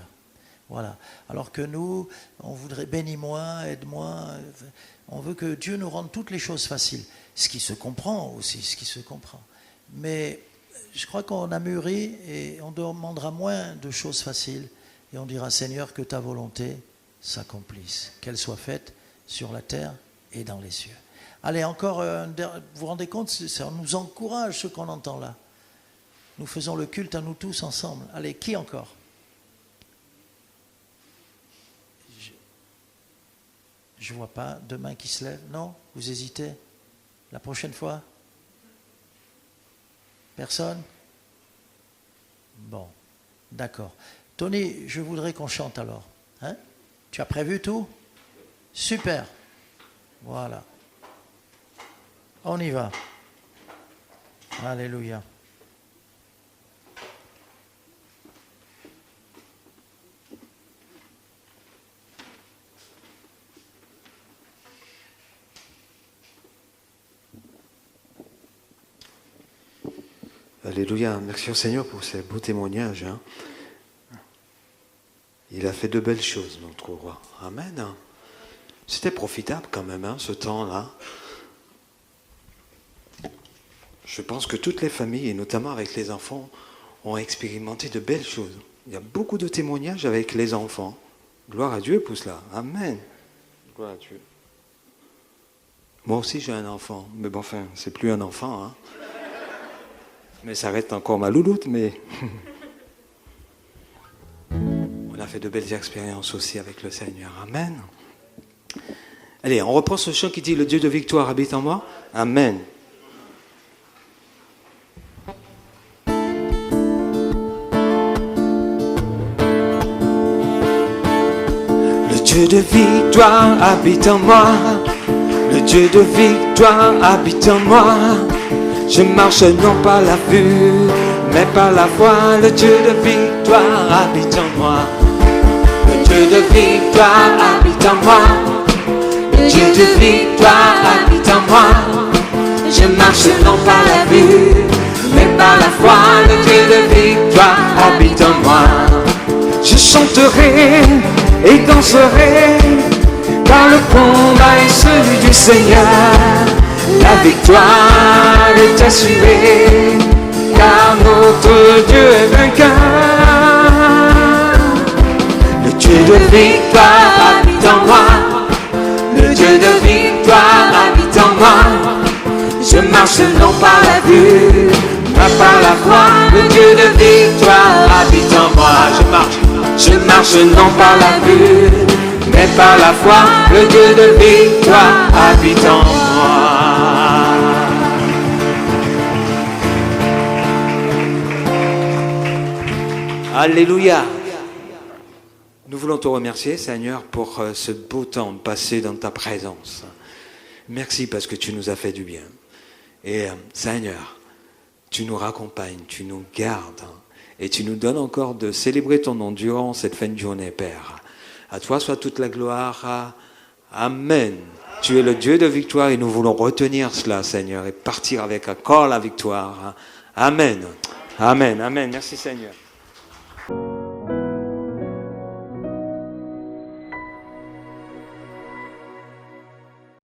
Voilà. Alors que nous, on voudrait bénis-moi, aide-moi. On veut que Dieu nous rende toutes les choses faciles. Ce qui se comprend aussi, ce qui se comprend. Mais je crois qu'on a mûri et on demandera moins de choses faciles. Et on dira, Seigneur, que ta volonté s'accomplisse. Qu'elle soit faite sur la terre et dans les cieux. Allez, encore, vous vous rendez compte, ça nous encourage ce qu'on entend là. Nous faisons le culte à nous tous ensemble. Allez, qui encore ? Je ne vois pas de main qui se lève. Non ? Vous hésitez ? La prochaine fois ? Personne ? Bon, d'accord. Tony, je voudrais qu'on chante alors. Hein ? Tu as prévu tout ? Super. Voilà. On y va. Alléluia. Alléluia, merci au Seigneur pour ces beaux témoignages. Hein. Il a fait de belles choses, notre roi. Amen. C'était profitable quand même, hein, ce temps-là. Je pense que toutes les familles, et notamment avec les enfants, ont expérimenté de belles choses. Il y a beaucoup de témoignages avec les enfants. Gloire à Dieu pour cela. Amen. Gloire à Dieu. Moi aussi j'ai un enfant, mais bon, enfin, c'est plus un enfant, hein. Mais ça reste encore ma louloute, mais... On a fait de belles expériences aussi avec le Seigneur. Amen. Allez, on reprend ce chant qui dit « Le Dieu de victoire habite en moi ». Amen. Le Dieu de victoire habite en moi. Le Dieu de victoire habite en moi. Je marche non par la vue, mais par la foi. Le Dieu de victoire habite en moi. Le Dieu de victoire habite en moi. Le Dieu de victoire habite en moi. Je marche non par la vue, mais par la foi. Le Dieu de victoire habite en moi. Je chanterai et danserai, car le combat est celui du Seigneur. La victoire est assurée, car notre Dieu est vainqueur. Le Dieu de victoire habite en moi. Le Dieu de victoire habite en moi. Je marche non par la vue, mais par la foi. Le Dieu de victoire habite en moi. Je marche non par la vue, mais par la foi. Le Dieu de victoire habite en moi. Alléluia. Nous voulons te remercier, Seigneur, pour ce beau temps passé dans ta présence. Merci parce que tu nous as fait du bien. Et Seigneur, tu nous raccompagnes, tu nous gardes et tu nous donnes encore de célébrer ton nom durant cette fin de journée, Père. À toi soit toute la gloire. Amen. Tu es le Dieu de victoire et nous voulons retenir cela, Seigneur, et partir avec encore la victoire. Amen. Amen. Amen. Merci, Seigneur.